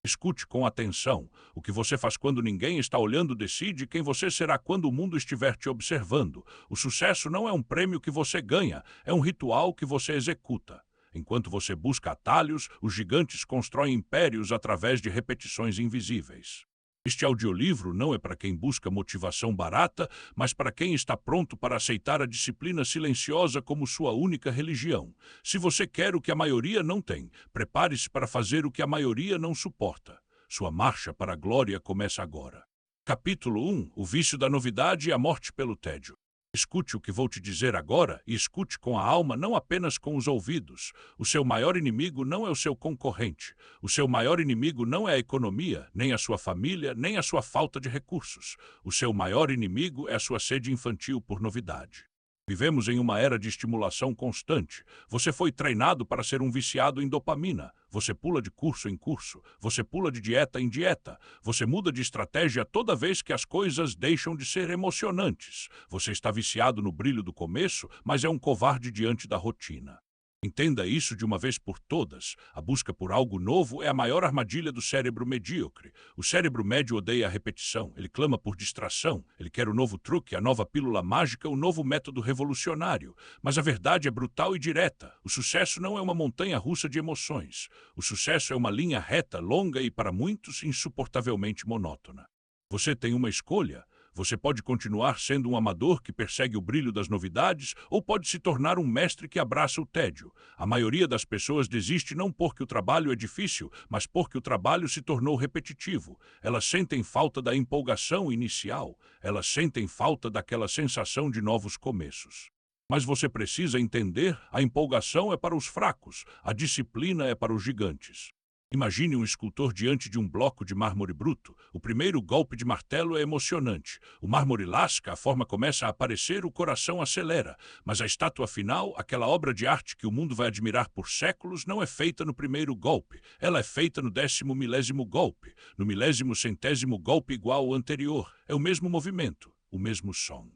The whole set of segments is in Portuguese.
Escute com atenção. O que você faz quando ninguém está olhando decide quem você será quando o mundo estiver te observando. O sucesso não é um prêmio que você ganha, é um ritual que você executa. Enquanto você busca atalhos, os gigantes constroem impérios através de repetições invisíveis. Este audiolivro não é para quem busca motivação barata, mas para quem está pronto para aceitar a disciplina silenciosa como sua única religião. Se você quer o que a maioria não tem, prepare-se para fazer o que a maioria não suporta. Sua marcha para a glória começa agora. Capítulo 1: O vício da novidade e a morte pelo tédio. Escute o que vou te dizer agora e escute com a alma, não apenas com os ouvidos. O seu maior inimigo não é o seu concorrente. O seu maior inimigo não é a economia, nem a sua família, nem a sua falta de recursos. O seu maior inimigo é a sua sede infantil por novidade. Vivemos em uma era de estimulação constante. Você foi treinado para ser um viciado em dopamina. Você pula de curso em curso. Você pula de dieta em dieta. Você muda de estratégia toda vez que as coisas deixam de ser emocionantes. Você está viciado no brilho do começo, mas é um covarde diante da rotina. Entenda isso de uma vez por todas. A busca por algo novo é a maior armadilha do cérebro medíocre. O cérebro médio odeia a repetição. Ele clama por distração. Ele quer o novo truque, a nova pílula mágica, o novo método revolucionário. Mas a verdade é brutal e direta. O sucesso não é uma montanha-russa de emoções. O sucesso é uma linha reta, longa e, para muitos, insuportavelmente monótona. Você tem uma escolha. Você pode continuar sendo um amador que persegue o brilho das novidades ou pode se tornar um mestre que abraça o tédio. A maioria das pessoas desiste não porque o trabalho é difícil, mas porque o trabalho se tornou repetitivo. Elas sentem falta da empolgação inicial. Elas sentem falta daquela sensação de novos começos. Mas você precisa entender, a empolgação é para os fracos, a disciplina é para os gigantes. Imagine um escultor diante de um bloco de mármore bruto. O primeiro golpe de martelo é emocionante. O mármore lasca, a forma começa a aparecer, o coração acelera. Mas a estátua final, aquela obra de arte que o mundo vai admirar por séculos, não é feita no primeiro golpe. Ela é feita no 10º milésimo golpe. No 1000º centésimo golpe igual ao anterior. É o mesmo movimento, o mesmo som.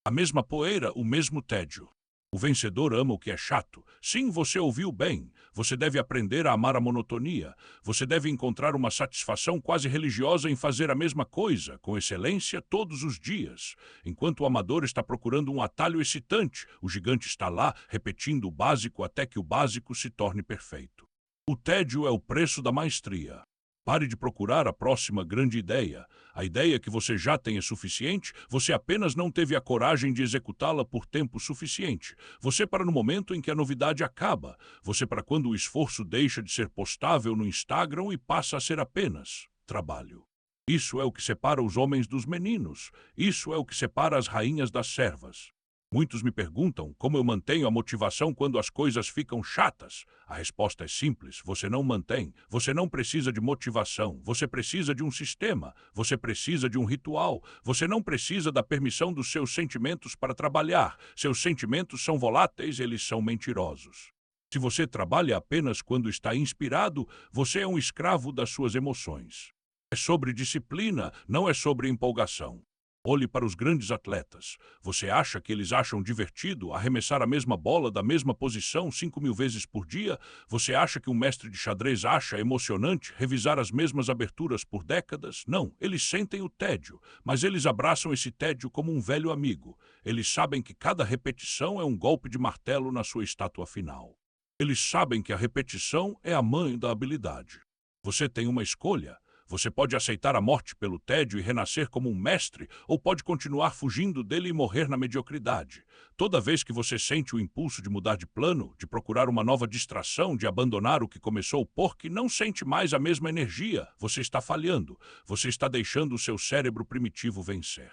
A mesma poeira, o mesmo tédio. O vencedor ama o que é chato. Sim, você ouviu bem. Você deve aprender a amar a monotonia. Você deve encontrar uma satisfação quase religiosa em fazer a mesma coisa, com excelência, todos os dias. Enquanto o amador está procurando um atalho excitante, o gigante está lá, repetindo o básico até que o básico se torne perfeito. O tédio é o preço da maestria. Pare de procurar a próxima grande ideia. A ideia que você já tem é suficiente, você apenas não teve a coragem de executá-la por tempo suficiente. Você para no momento em que a novidade acaba. Você para quando o esforço deixa de ser postável no Instagram e passa a ser apenas trabalho. Isso é o que separa os homens dos meninos. Isso é o que separa as rainhas das servas. Muitos me perguntam como eu mantenho a motivação quando as coisas ficam chatas. A resposta é simples: você não mantém. Você não precisa de motivação. Você precisa de um sistema. Você precisa de um ritual. Você não precisa da permissão dos seus sentimentos para trabalhar. Seus sentimentos são voláteis, eles são mentirosos. Se você trabalha apenas quando está inspirado, você é um escravo das suas emoções. É sobre disciplina, não é sobre empolgação. Olhe para os grandes atletas. Você acha que eles acham divertido arremessar a mesma bola da mesma posição 5.000 vezes por dia? Você acha que um mestre de xadrez acha emocionante revisar as mesmas aberturas por décadas? Não, eles sentem o tédio, mas eles abraçam esse tédio como um velho amigo. Eles sabem que cada repetição é um golpe de martelo na sua estátua final. Eles sabem que a repetição é a mãe da habilidade. Você tem uma escolha. Você pode aceitar a morte pelo tédio e renascer como um mestre, ou pode continuar fugindo dele e morrer na mediocridade. Toda vez que você sente o impulso de mudar de plano, de procurar uma nova distração, de abandonar o que começou porque não sente mais a mesma energia, você está falhando. Você está deixando o seu cérebro primitivo vencer.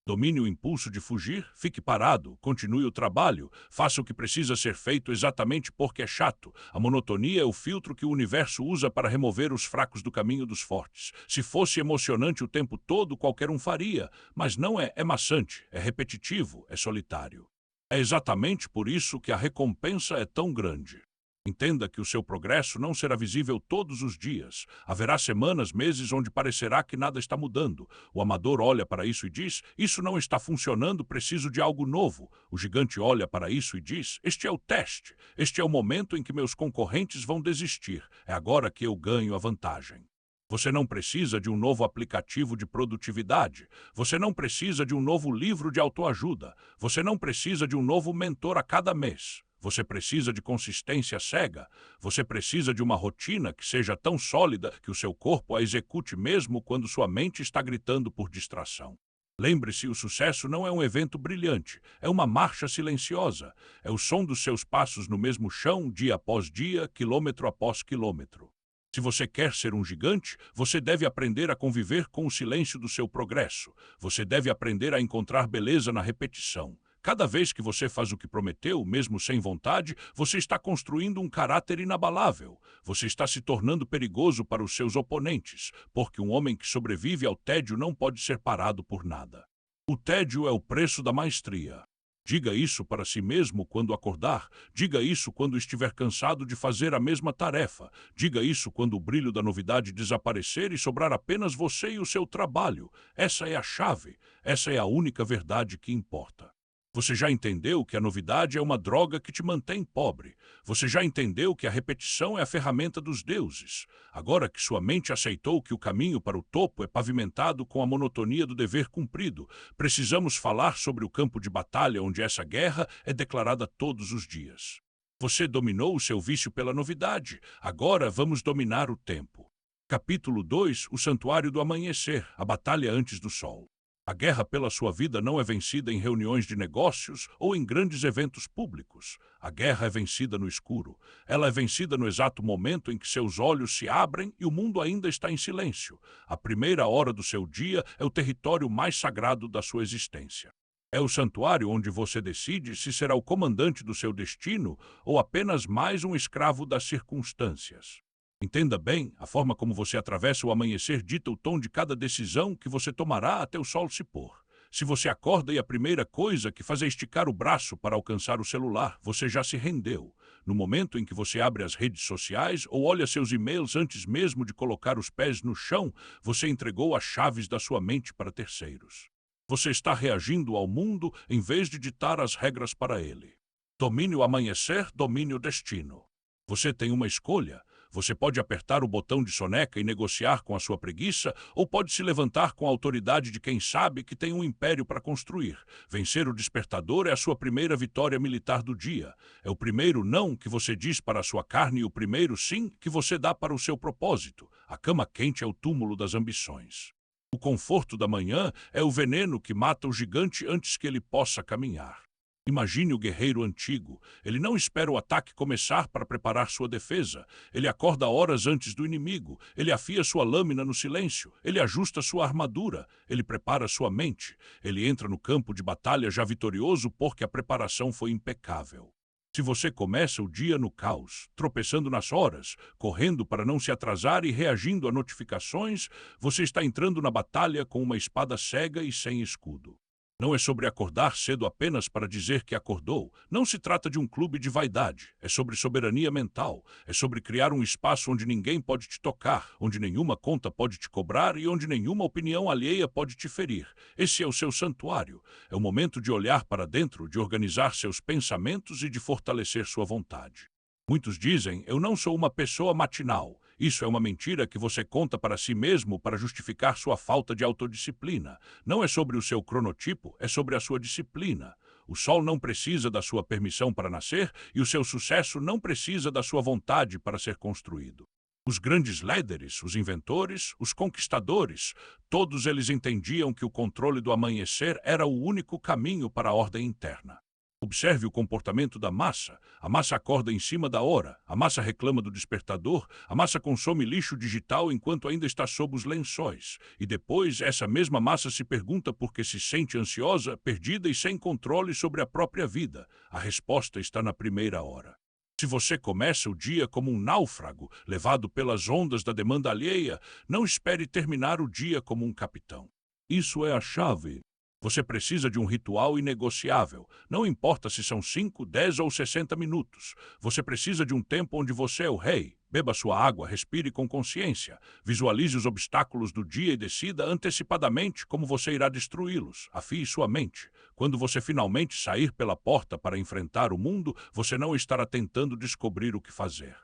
Domine o impulso de fugir, fique parado, continue o trabalho, faça o que precisa ser feito exatamente porque é chato. A monotonia é o filtro que o universo usa para remover os fracos do caminho dos fortes. Se fosse emocionante o tempo todo, qualquer um faria, mas não é, é maçante, é repetitivo, é solitário. É exatamente por isso que a recompensa é tão grande. Entenda que o seu progresso não será visível todos os dias. Haverá semanas, meses onde parecerá que nada está mudando. O amador olha para isso e diz: isso não está funcionando, preciso de algo novo. O gigante olha para isso e diz: este é o teste. Este é o momento em que meus concorrentes vão desistir. É agora que eu ganho a vantagem. Você não precisa de um novo aplicativo de produtividade. Você não precisa de um novo livro de autoajuda. Você não precisa de um novo mentor a cada mês. Você precisa de consistência cega. Você precisa de uma rotina que seja tão sólida que o seu corpo a execute mesmo quando sua mente está gritando por distração. Lembre-se, o sucesso não é um evento brilhante, é uma marcha silenciosa. É o som dos seus passos no mesmo chão, dia após dia, quilômetro após quilômetro. Se você quer ser um gigante, você deve aprender a conviver com o silêncio do seu progresso. Você deve aprender a encontrar beleza na repetição. Cada vez que você faz o que prometeu, mesmo sem vontade, você está construindo um caráter inabalável. Você está se tornando perigoso para os seus oponentes, porque um homem que sobrevive ao tédio não pode ser parado por nada. O tédio é o preço da maestria. Diga isso para si mesmo quando acordar. Diga isso quando estiver cansado de fazer a mesma tarefa. Diga isso quando o brilho da novidade desaparecer e sobrar apenas você e o seu trabalho. Essa é a chave. Essa é a única verdade que importa. Você já entendeu que a novidade é uma droga que te mantém pobre. Você já entendeu que a repetição é a ferramenta dos deuses. Agora que sua mente aceitou que o caminho para o topo é pavimentado com a monotonia do dever cumprido, precisamos falar sobre o campo de batalha onde essa guerra é declarada todos os dias. Você dominou o seu vício pela novidade. Agora vamos dominar o tempo. Capítulo 2: O Santuário do Amanhecer, a batalha antes do sol. A guerra pela sua vida não é vencida em reuniões de negócios ou em grandes eventos públicos. A guerra é vencida no escuro. Ela é vencida no exato momento em que seus olhos se abrem e o mundo ainda está em silêncio. A primeira hora do seu dia é o território mais sagrado da sua existência. É o santuário onde você decide se será o comandante do seu destino ou apenas mais um escravo das circunstâncias. Entenda bem, a forma como você atravessa o amanhecer dita o tom de cada decisão que você tomará até o sol se pôr. Se você acorda e a primeira coisa que faz é esticar o braço para alcançar o celular, você já se rendeu. No momento em que você abre as redes sociais ou olha seus e-mails antes mesmo de colocar os pés no chão, você entregou as chaves da sua mente para terceiros. Você está reagindo ao mundo em vez de ditar as regras para ele. Domine o amanhecer, domine o destino. Você tem uma escolha. Você pode apertar o botão de soneca e negociar com a sua preguiça, ou pode se levantar com a autoridade de quem sabe que tem um império para construir. Vencer o despertador é a sua primeira vitória militar do dia. É o primeiro não que você diz para a sua carne e o primeiro sim que você dá para o seu propósito. A cama quente é o túmulo das ambições. O conforto da manhã é o veneno que mata o gigante antes que ele possa caminhar. Imagine o guerreiro antigo. Ele não espera o ataque começar para preparar sua defesa. Ele acorda horas antes do inimigo. Ele afia sua lâmina no silêncio. Ele ajusta sua armadura. Ele prepara sua mente. Ele entra no campo de batalha já vitorioso porque a preparação foi impecável. Se você começa o dia no caos, tropeçando nas horas, correndo para não se atrasar e reagindo a notificações, você está entrando na batalha com uma espada cega e sem escudo. Não é sobre acordar cedo apenas para dizer que acordou. Não se trata de um clube de vaidade. É sobre soberania mental. É sobre criar um espaço onde ninguém pode te tocar, onde nenhuma conta pode te cobrar e onde nenhuma opinião alheia pode te ferir. Esse é o seu santuário. É o momento de olhar para dentro, de organizar seus pensamentos e de fortalecer sua vontade. Muitos dizem, eu não sou uma pessoa matinal. Isso é uma mentira que você conta para si mesmo para justificar sua falta de autodisciplina. Não é sobre o seu cronotipo, é sobre a sua disciplina. O sol não precisa da sua permissão para nascer e o seu sucesso não precisa da sua vontade para ser construído. Os grandes líderes, os inventores, os conquistadores, todos eles entendiam que o controle do amanhecer era o único caminho para a ordem interna. Observe o comportamento da massa. A massa acorda em cima da hora. A massa reclama do despertador. A massa consome lixo digital enquanto ainda está sob os lençóis. E depois, essa mesma massa se pergunta por que se sente ansiosa, perdida e sem controle sobre a própria vida. A resposta está na primeira hora. Se você começa o dia como um náufrago, levado pelas ondas da demanda alheia, não espere terminar o dia como um capitão. Isso é a chave. Você precisa de um ritual inegociável. Não importa se são 5, 10 ou 60 minutos. Você precisa de um tempo onde você é o rei. Beba sua água, respire com consciência. Visualize os obstáculos do dia e decida antecipadamente como você irá destruí-los. Afie sua mente. Quando você finalmente sair pela porta para enfrentar o mundo, você não estará tentando descobrir o que fazer.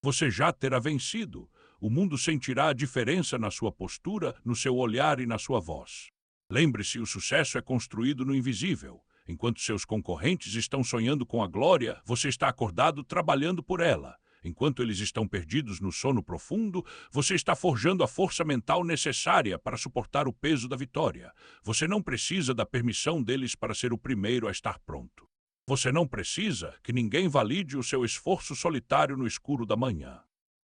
Você já terá vencido. O mundo sentirá a diferença na sua postura, no seu olhar e na sua voz. Lembre-se, o sucesso é construído no invisível. Enquanto seus concorrentes estão sonhando com a glória, você está acordado trabalhando por ela. Enquanto eles estão perdidos no sono profundo, você está forjando a força mental necessária para suportar o peso da vitória. Você não precisa da permissão deles para ser o primeiro a estar pronto. Você não precisa que ninguém valide o seu esforço solitário no escuro da manhã.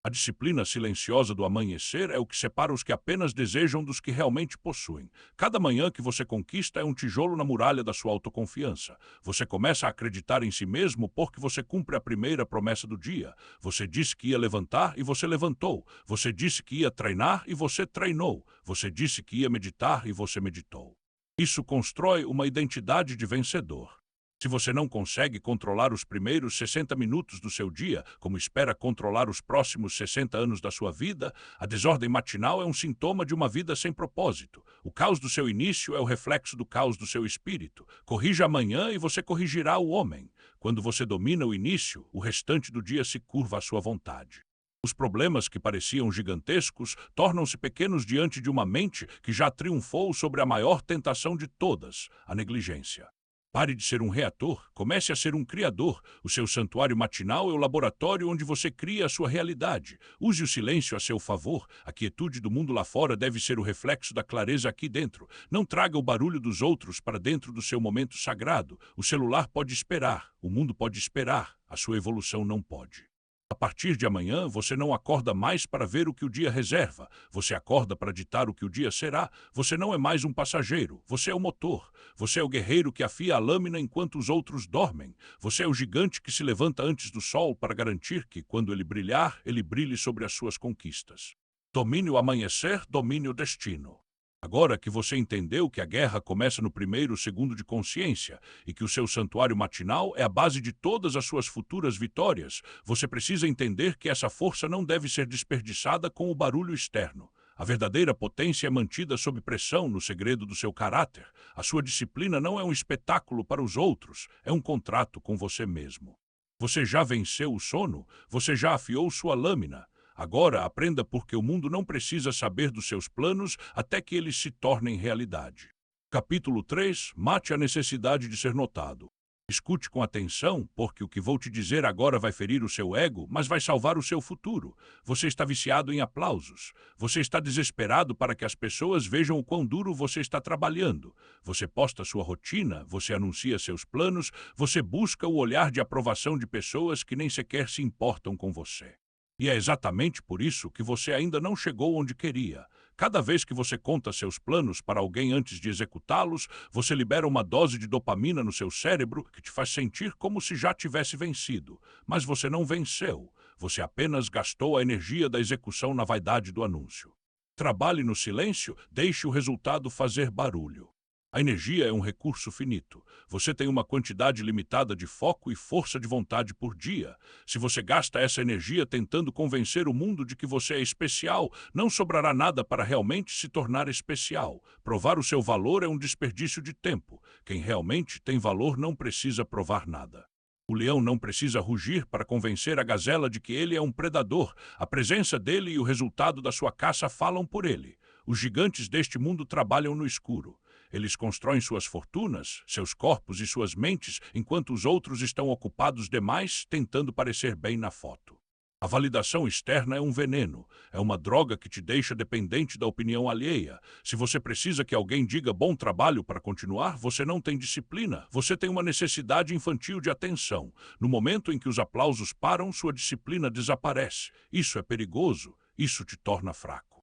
A disciplina silenciosa do amanhecer é o que separa os que apenas desejam dos que realmente possuem. Cada manhã que você conquista é um tijolo na muralha da sua autoconfiança. Você começa a acreditar em si mesmo porque você cumpre a primeira promessa do dia. Você disse que ia levantar e você levantou. Você disse que ia treinar e você treinou. Você disse que ia meditar e você meditou. Isso constrói uma identidade de vencedor. Se você não consegue controlar os primeiros 60 minutos do seu dia, como espera controlar os próximos 60 anos da sua vida, a desordem matinal é um sintoma de uma vida sem propósito. O caos do seu início é o reflexo do caos do seu espírito. Corrija amanhã e você corrigirá o homem. Quando você domina o início, o restante do dia se curva à sua vontade. Os problemas que pareciam gigantescos tornam-se pequenos diante de uma mente que já triunfou sobre a maior tentação de todas, a negligência. Pare de ser um reator, comece a ser um criador. O seu santuário matinal é o laboratório onde você cria a sua realidade. Use o silêncio a seu favor. A quietude do mundo lá fora deve ser o reflexo da clareza aqui dentro. Não traga o barulho dos outros para dentro do seu momento sagrado. O celular pode esperar, o mundo pode esperar, a sua evolução não pode. A partir de amanhã, você não acorda mais para ver o que o dia reserva. Você acorda para ditar o que o dia será. Você não é mais um passageiro. Você é o motor. Você é o guerreiro que afia a lâmina enquanto os outros dormem. Você é o gigante que se levanta antes do sol para garantir que, quando ele brilhar, ele brilhe sobre as suas conquistas. Domine o amanhecer, domine o destino. Agora que você entendeu que a guerra começa no primeiro segundo de consciência e que o seu santuário matinal é a base de todas as suas futuras vitórias, você precisa entender que essa força não deve ser desperdiçada com o barulho externo. A verdadeira potência é mantida sob pressão no segredo do seu caráter. A sua disciplina não é um espetáculo para os outros, é um contrato com você mesmo. Você já venceu o sono? Você já afiou sua lâmina? Agora aprenda porque o mundo não precisa saber dos seus planos até que eles se tornem realidade. Capítulo 3. Mate a necessidade de ser notado. Escute com atenção, porque o que vou te dizer agora vai ferir o seu ego, mas vai salvar o seu futuro. Você está viciado em aplausos. Você está desesperado para que as pessoas vejam o quão duro você está trabalhando. Você posta sua rotina, você anuncia seus planos, você busca o olhar de aprovação de pessoas que nem sequer se importam com você. E é exatamente por isso que você ainda não chegou onde queria. Cada vez que você conta seus planos para alguém antes de executá-los, você libera uma dose de dopamina no seu cérebro que te faz sentir como se já tivesse vencido. Mas você não venceu. Você apenas gastou a energia da execução na vaidade do anúncio. Trabalhe no silêncio, deixe o resultado fazer barulho. A energia é um recurso finito. Você tem uma quantidade limitada de foco e força de vontade por dia. Se você gasta essa energia tentando convencer o mundo de que você é especial, não sobrará nada para realmente se tornar especial. Provar o seu valor é um desperdício de tempo. Quem realmente tem valor não precisa provar nada. O leão não precisa rugir para convencer a gazela de que ele é um predador. A presença dele e o resultado da sua caça falam por ele. Os gigantes deste mundo trabalham no escuro. Eles constroem suas fortunas, seus corpos e suas mentes, enquanto os outros estão ocupados demais tentando parecer bem na foto. A validação externa é um veneno, é uma droga que te deixa dependente da opinião alheia. Se você precisa que alguém diga bom trabalho para continuar, você não tem disciplina, você tem uma necessidade infantil de atenção. No momento em que os aplausos param, sua disciplina desaparece. Isso é perigoso, isso te torna fraco.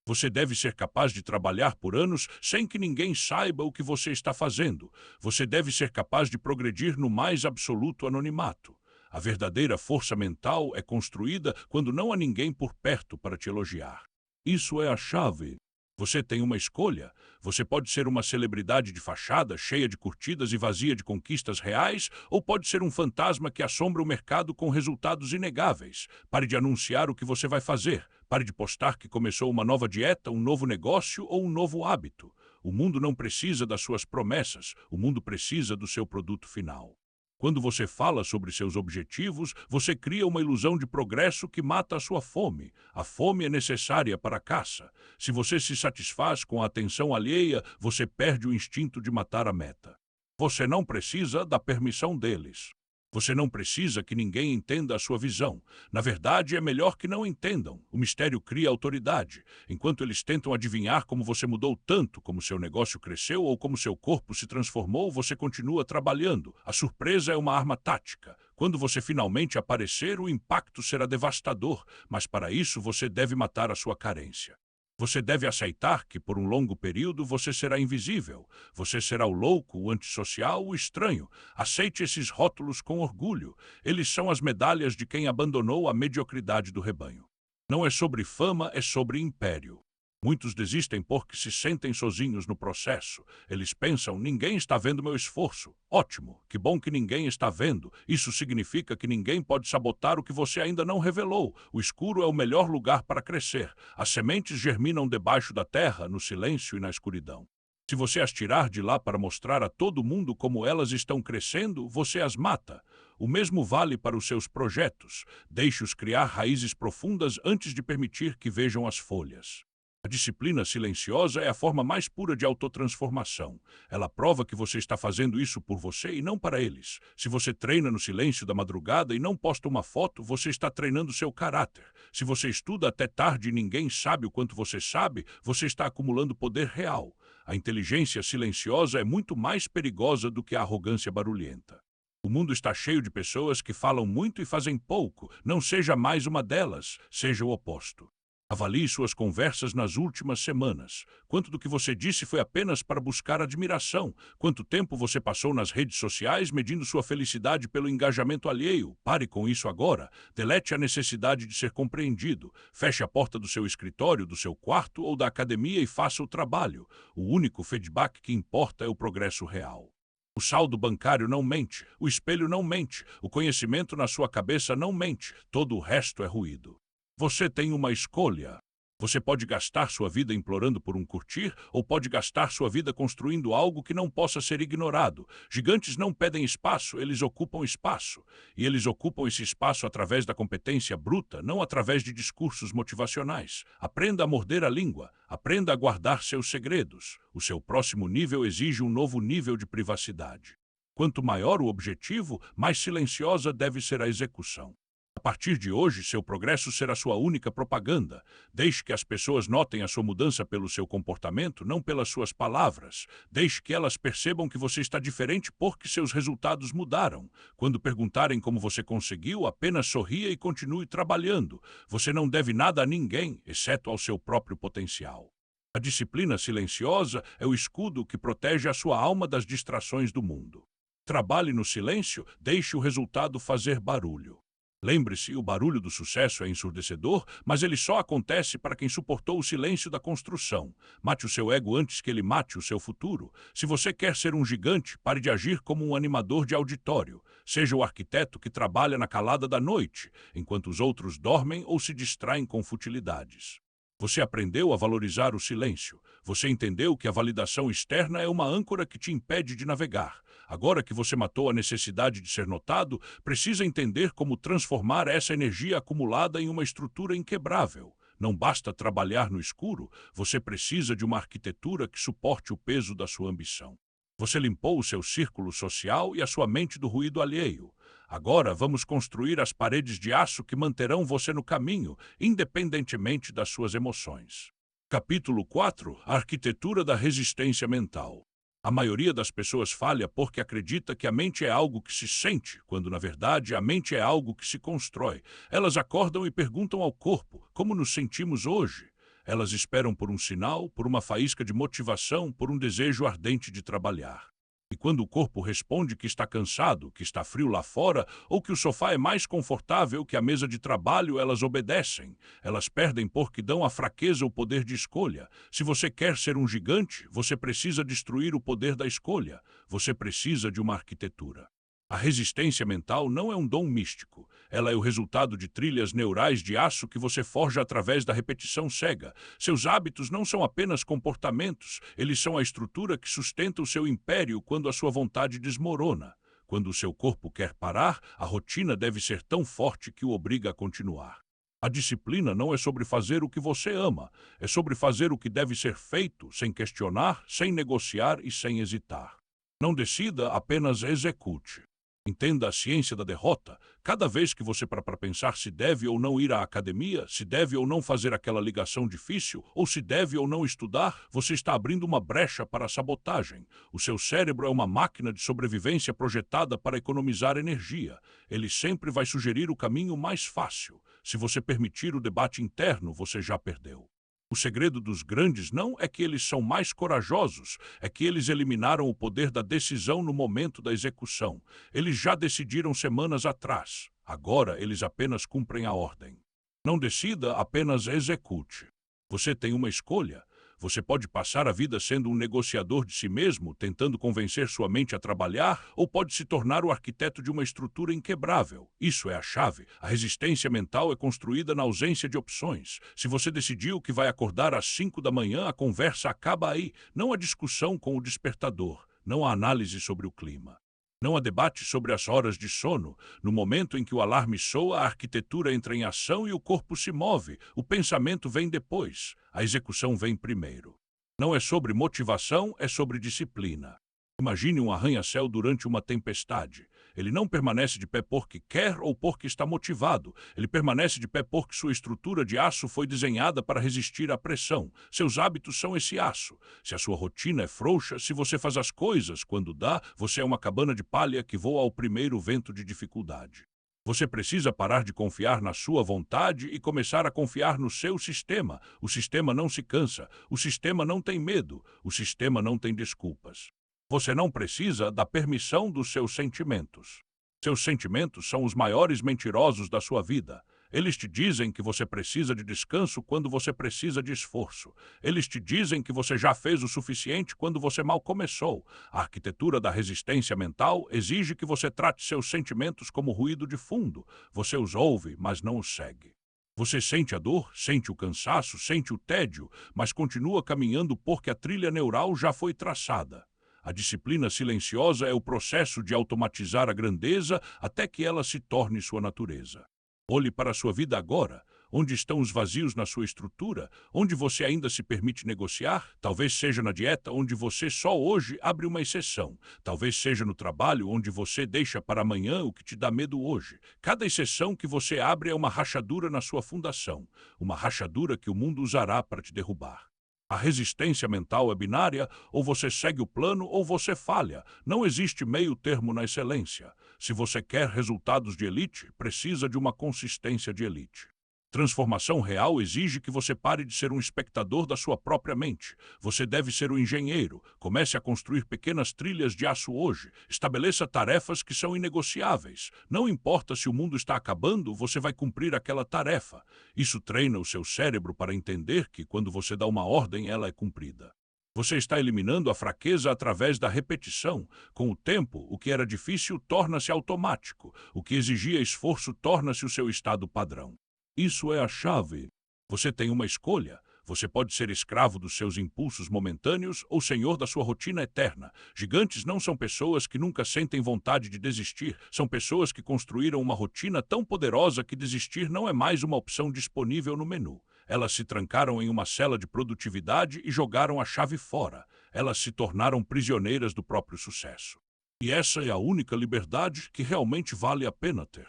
Você deve ser capaz de trabalhar por anos sem que ninguém saiba o que você está fazendo. Você deve ser capaz de progredir no mais absoluto anonimato. A verdadeira força mental é construída quando não há ninguém por perto para te elogiar. Isso é a chave. Você tem uma escolha. Você pode ser uma celebridade de fachada, cheia de curtidas e vazia de conquistas reais, ou pode ser um fantasma que assombra o mercado com resultados inegáveis. Pare de anunciar o que você vai fazer. Pare de postar que começou uma nova dieta, um novo negócio ou um novo hábito. O mundo não precisa das suas promessas. O mundo precisa do seu produto final. Quando você fala sobre seus objetivos, você cria uma ilusão de progresso que mata a sua fome. A fome é necessária para a caça. Se você se satisfaz com a atenção alheia, você perde o instinto de matar a meta. Você não precisa da permissão deles. Você não precisa que ninguém entenda a sua visão. Na verdade, é melhor que não entendam. O mistério cria autoridade. Enquanto eles tentam adivinhar como você mudou tanto, como seu negócio cresceu ou como seu corpo se transformou, você continua trabalhando. A surpresa é uma arma tática. Quando você finalmente aparecer, o impacto será devastador, mas para isso você deve matar a sua carência. Você deve aceitar que, por um longo período, você será invisível. Você será o louco, o antissocial, o estranho. Aceite esses rótulos com orgulho. Eles são as medalhas de quem abandonou a mediocridade do rebanho. Não é sobre fama, é sobre império. Muitos desistem porque se sentem sozinhos no processo. Eles pensam, ninguém está vendo meu esforço. Ótimo, que bom que ninguém está vendo. Isso significa que ninguém pode sabotar o que você ainda não revelou. O escuro é o melhor lugar para crescer. As sementes germinam debaixo da terra, no silêncio e na escuridão. Se você as tirar de lá para mostrar a todo mundo como elas estão crescendo, você as mata. O mesmo vale para os seus projetos. Deixe-os criar raízes profundas antes de permitir que vejam as folhas. A disciplina silenciosa é a forma mais pura de autotransformação. Ela prova que você está fazendo isso por você e não para eles. Se você treina no silêncio da madrugada e não posta uma foto, você está treinando seu caráter. Se você estuda até tarde e ninguém sabe o quanto você sabe, você está acumulando poder real. A inteligência silenciosa é muito mais perigosa do que a arrogância barulhenta. O mundo está cheio de pessoas que falam muito e fazem pouco. Não seja mais uma delas, seja o oposto. Avalie suas conversas nas últimas semanas. Quanto do que você disse foi apenas para buscar admiração? Quanto tempo você passou nas redes sociais medindo sua felicidade pelo engajamento alheio? Pare com isso agora. Delete a necessidade de ser compreendido. Feche a porta do seu escritório, do seu quarto ou da academia e faça o trabalho. O único feedback que importa é o progresso real. O saldo bancário não mente, o espelho não mente, o conhecimento na sua cabeça não mente, todo o resto é ruído. Você tem uma escolha. Você pode gastar sua vida implorando por um curtir ou pode gastar sua vida construindo algo que não possa ser ignorado. Gigantes não pedem espaço, eles ocupam espaço. E eles ocupam esse espaço através da competência bruta, não através de discursos motivacionais. Aprenda a morder a língua. Aprenda a guardar seus segredos. O seu próximo nível exige um novo nível de privacidade. Quanto maior o objetivo, mais silenciosa deve ser a execução. A partir de hoje, seu progresso será sua única propaganda. Deixe que as pessoas notem a sua mudança pelo seu comportamento, não pelas suas palavras. Deixe que elas percebam que você está diferente porque seus resultados mudaram. Quando perguntarem como você conseguiu, apenas sorria e continue trabalhando. Você não deve nada a ninguém, exceto ao seu próprio potencial. A disciplina silenciosa é o escudo que protege a sua alma das distrações do mundo. Trabalhe no silêncio, deixe o resultado fazer barulho. Lembre-se, o barulho do sucesso é ensurdecedor, mas ele só acontece para quem suportou o silêncio da construção. Mate o seu ego antes que ele mate o seu futuro. Se você quer ser um gigante, pare de agir como um animador de auditório. Seja o arquiteto que trabalha na calada da noite, enquanto os outros dormem ou se distraem com futilidades. Você aprendeu a valorizar o silêncio. Você entendeu que a validação externa é uma âncora que te impede de navegar. Agora que você matou a necessidade de ser notado, precisa entender como transformar essa energia acumulada em uma estrutura inquebrável. Não basta trabalhar no escuro, você precisa de uma arquitetura que suporte o peso da sua ambição. Você limpou o seu círculo social e a sua mente do ruído alheio. Agora vamos construir as paredes de aço que manterão você no caminho, independentemente das suas emoções. Capítulo 4. A arquitetura da resistência mental. A maioria das pessoas falha porque acredita que a mente é algo que se sente, quando, na verdade, a mente é algo que se constrói. Elas acordam e perguntam ao corpo, como nos sentimos hoje? Elas esperam por um sinal, por uma faísca de motivação, por um desejo ardente de trabalhar. E quando o corpo responde que está cansado, que está frio lá fora, ou que o sofá é mais confortável que a mesa de trabalho, elas obedecem. Elas perdem porque dão à fraqueza o poder de escolha. Se você quer ser um gigante, você precisa destruir o poder da escolha. Você precisa de uma arquitetura. A resistência mental não é um dom místico. Ela é o resultado de trilhas neurais de aço que você forja através da repetição cega. Seus hábitos não são apenas comportamentos, eles são a estrutura que sustenta o seu império quando a sua vontade desmorona. Quando o seu corpo quer parar, a rotina deve ser tão forte que o obriga a continuar. A disciplina não é sobre fazer o que você ama, é sobre fazer o que deve ser feito, sem questionar, sem negociar e sem hesitar. Não decida, apenas execute. Entenda a ciência da derrota. Cada vez que você para pensar se deve ou não ir à academia, se deve ou não fazer aquela ligação difícil, ou se deve ou não estudar, você está abrindo uma brecha para a sabotagem. O seu cérebro é uma máquina de sobrevivência projetada para economizar energia. Ele sempre vai sugerir o caminho mais fácil. Se você permitir o debate interno, você já perdeu. O segredo dos grandes não é que eles são mais corajosos, é que eles eliminaram o poder da decisão no momento da execução. Eles já decidiram semanas atrás. Agora eles apenas cumprem a ordem. Não decida, apenas execute. Você tem uma escolha. Você pode passar a vida sendo um negociador de si mesmo, tentando convencer sua mente a trabalhar, ou pode se tornar o arquiteto de uma estrutura inquebrável. Isso é a chave. A resistência mental é construída na ausência de opções. Se você decidiu que vai acordar às 5 da manhã, a conversa acaba aí. Não há discussão com o despertador. Não há análise sobre o clima. Não há debate sobre as horas de sono. No momento em que o alarme soa, a arquitetura entra em ação e o corpo se move. O pensamento vem depois. A execução vem primeiro. Não é sobre motivação, é sobre disciplina. Imagine um arranha-céu durante uma tempestade. Ele não permanece de pé porque quer ou porque está motivado. Ele permanece de pé porque sua estrutura de aço foi desenhada para resistir à pressão. Seus hábitos são esse aço. Se a sua rotina é frouxa, se você faz as coisas quando dá, você é uma cabana de palha que voa ao primeiro vento de dificuldade. Você precisa parar de confiar na sua vontade e começar a confiar no seu sistema. O sistema não se cansa. O sistema não tem medo. O sistema não tem desculpas. Você não precisa da permissão dos seus sentimentos. Seus sentimentos são os maiores mentirosos da sua vida. Eles te dizem que você precisa de descanso quando você precisa de esforço. Eles te dizem que você já fez o suficiente quando você mal começou. A arquitetura da resistência mental exige que você trate seus sentimentos como ruído de fundo. Você os ouve, mas não os segue. Você sente a dor, sente o cansaço, sente o tédio, mas continua caminhando porque a trilha neural já foi traçada. A disciplina silenciosa é o processo de automatizar a grandeza até que ela se torne sua natureza. Olhe para a sua vida agora. Onde estão os vazios na sua estrutura? Onde você ainda se permite negociar? Talvez seja na dieta, onde você só hoje abre uma exceção. Talvez seja no trabalho, onde você deixa para amanhã o que te dá medo hoje. Cada exceção que você abre é uma rachadura na sua fundação. Uma rachadura que o mundo usará para te derrubar. A resistência mental é binária, ou você segue o plano ou você falha. Não existe meio termo na excelência. Se você quer resultados de elite, precisa de uma consistência de elite. Transformação real exige que você pare de ser um espectador da sua própria mente. Você deve ser o engenheiro. Comece a construir pequenas trilhas de aço hoje. Estabeleça tarefas que são inegociáveis. Não importa se o mundo está acabando, você vai cumprir aquela tarefa. Isso treina o seu cérebro para entender que, quando você dá uma ordem, ela é cumprida. Você está eliminando a fraqueza através da repetição. Com o tempo, o que era difícil torna-se automático. O que exigia esforço torna-se o seu estado padrão. Isso é a chave. Você tem uma escolha. Você pode ser escravo dos seus impulsos momentâneos ou senhor da sua rotina eterna. Gigantes não são pessoas que nunca sentem vontade de desistir. São pessoas que construíram uma rotina tão poderosa que desistir não é mais uma opção disponível no menu. Elas se trancaram em uma cela de produtividade e jogaram a chave fora. Elas se tornaram prisioneiras do próprio sucesso. E essa é a única liberdade que realmente vale a pena ter.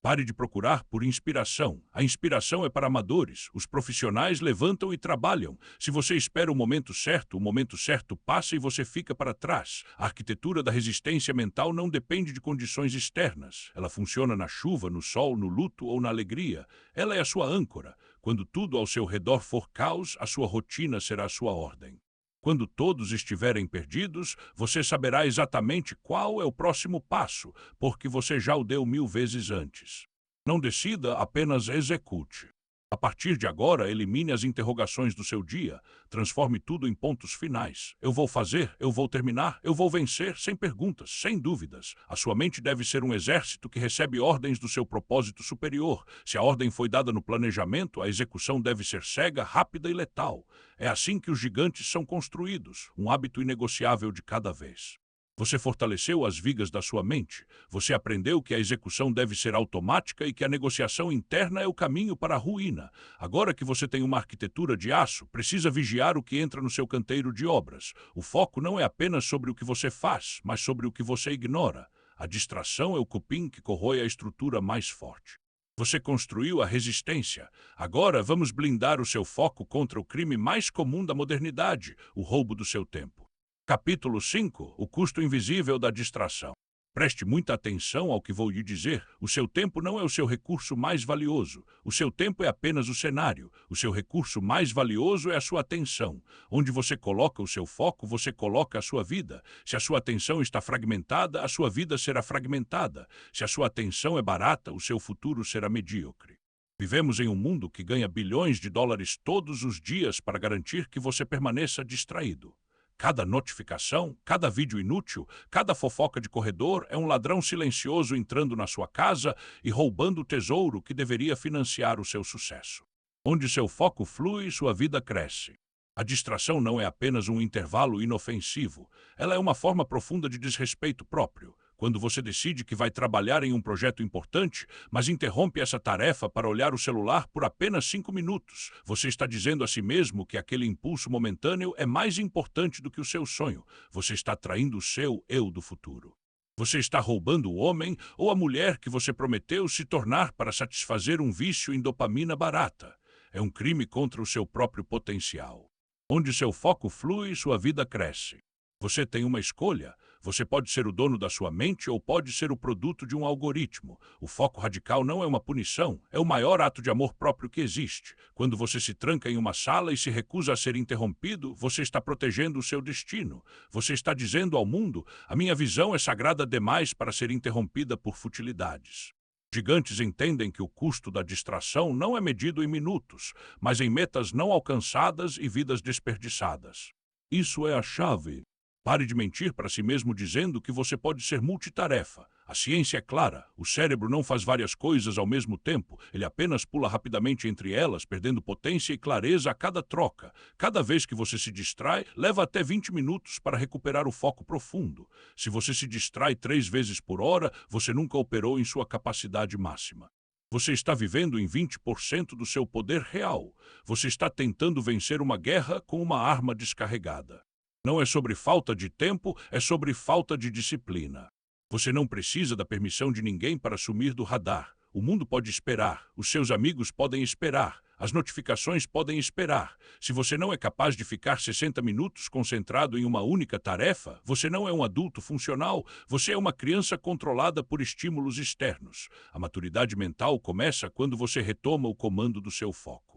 Pare de procurar por inspiração. A inspiração é para amadores. Os profissionais levantam e trabalham. Se você espera o momento certo passa e você fica para trás. A arquitetura da resistência mental não depende de condições externas. Ela funciona na chuva, no sol, no luto ou na alegria. Ela é a sua âncora. Quando tudo ao seu redor for caos, a sua rotina será a sua ordem. Quando todos estiverem perdidos, você saberá exatamente qual é o próximo passo, porque você já o deu 1000 vezes antes. Não decida, apenas execute. A partir de agora, elimine as interrogações do seu dia. Transforme tudo em pontos finais. Eu vou fazer, eu vou terminar, eu vou vencer, sem perguntas, sem dúvidas. A sua mente deve ser um exército que recebe ordens do seu propósito superior. Se a ordem foi dada no planejamento, a execução deve ser cega, rápida e letal. É assim que os gigantes são construídos, um hábito inegociável de cada vez. Você fortaleceu as vigas da sua mente. Você aprendeu que a execução deve ser automática e que a negociação interna é o caminho para a ruína. Agora que você tem uma arquitetura de aço, precisa vigiar o que entra no seu canteiro de obras. O foco não é apenas sobre o que você faz, mas sobre o que você ignora. A distração é o cupim que corrói a estrutura mais forte. Você construiu a resistência. Agora vamos blindar o seu foco contra o crime mais comum da modernidade, o roubo do seu tempo. Capítulo 5. O custo invisível da distração. Preste muita atenção ao que vou lhe dizer. O seu tempo não é o seu recurso mais valioso. O seu tempo é apenas o cenário. O seu recurso mais valioso é a sua atenção. Onde você coloca o seu foco, você coloca a sua vida. Se a sua atenção está fragmentada, a sua vida será fragmentada. Se a sua atenção é barata, o seu futuro será medíocre. Vivemos em um mundo que ganha bilhões de dólares todos os dias para garantir que você permaneça distraído. Cada notificação, cada vídeo inútil, cada fofoca de corredor é um ladrão silencioso entrando na sua casa e roubando o tesouro que deveria financiar o seu sucesso. Onde seu foco flui, sua vida cresce. A distração não é apenas um intervalo inofensivo, ela é uma forma profunda de desrespeito próprio. Quando você decide que vai trabalhar em um projeto importante, mas interrompe essa tarefa para olhar o celular por apenas 5 minutos, você está dizendo a si mesmo que aquele impulso momentâneo é mais importante do que o seu sonho. Você está traindo o seu eu do futuro. Você está roubando o homem ou a mulher que você prometeu se tornar para satisfazer um vício em dopamina barata. É um crime contra o seu próprio potencial. Onde seu foco flui, sua vida cresce. Você tem uma escolha. Você pode ser o dono da sua mente ou pode ser o produto de um algoritmo. O foco radical não é uma punição, é o maior ato de amor próprio que existe. Quando você se tranca em uma sala e se recusa a ser interrompido, você está protegendo o seu destino. Você está dizendo ao mundo: a minha visão é sagrada demais para ser interrompida por futilidades. Gigantes entendem que o custo da distração não é medido em minutos, mas em metas não alcançadas e vidas desperdiçadas. Isso é a chave. Pare de mentir para si mesmo dizendo que você pode ser multitarefa. A ciência é clara. O cérebro não faz várias coisas ao mesmo tempo. Ele apenas pula rapidamente entre elas, perdendo potência e clareza a cada troca. Cada vez que você se distrai, leva até 20 minutos para recuperar o foco profundo. Se você se distrai 3 vezes por hora, você nunca operou em sua capacidade máxima. Você está vivendo em 20% do seu poder real. Você está tentando vencer uma guerra com uma arma descarregada. Não é sobre falta de tempo, é sobre falta de disciplina. Você não precisa da permissão de ninguém para sumir do radar. O mundo pode esperar, os seus amigos podem esperar, as notificações podem esperar. Se você não é capaz de ficar 60 minutos concentrado em uma única tarefa, você não é um adulto funcional, você é uma criança controlada por estímulos externos. A maturidade mental começa quando você retoma o comando do seu foco.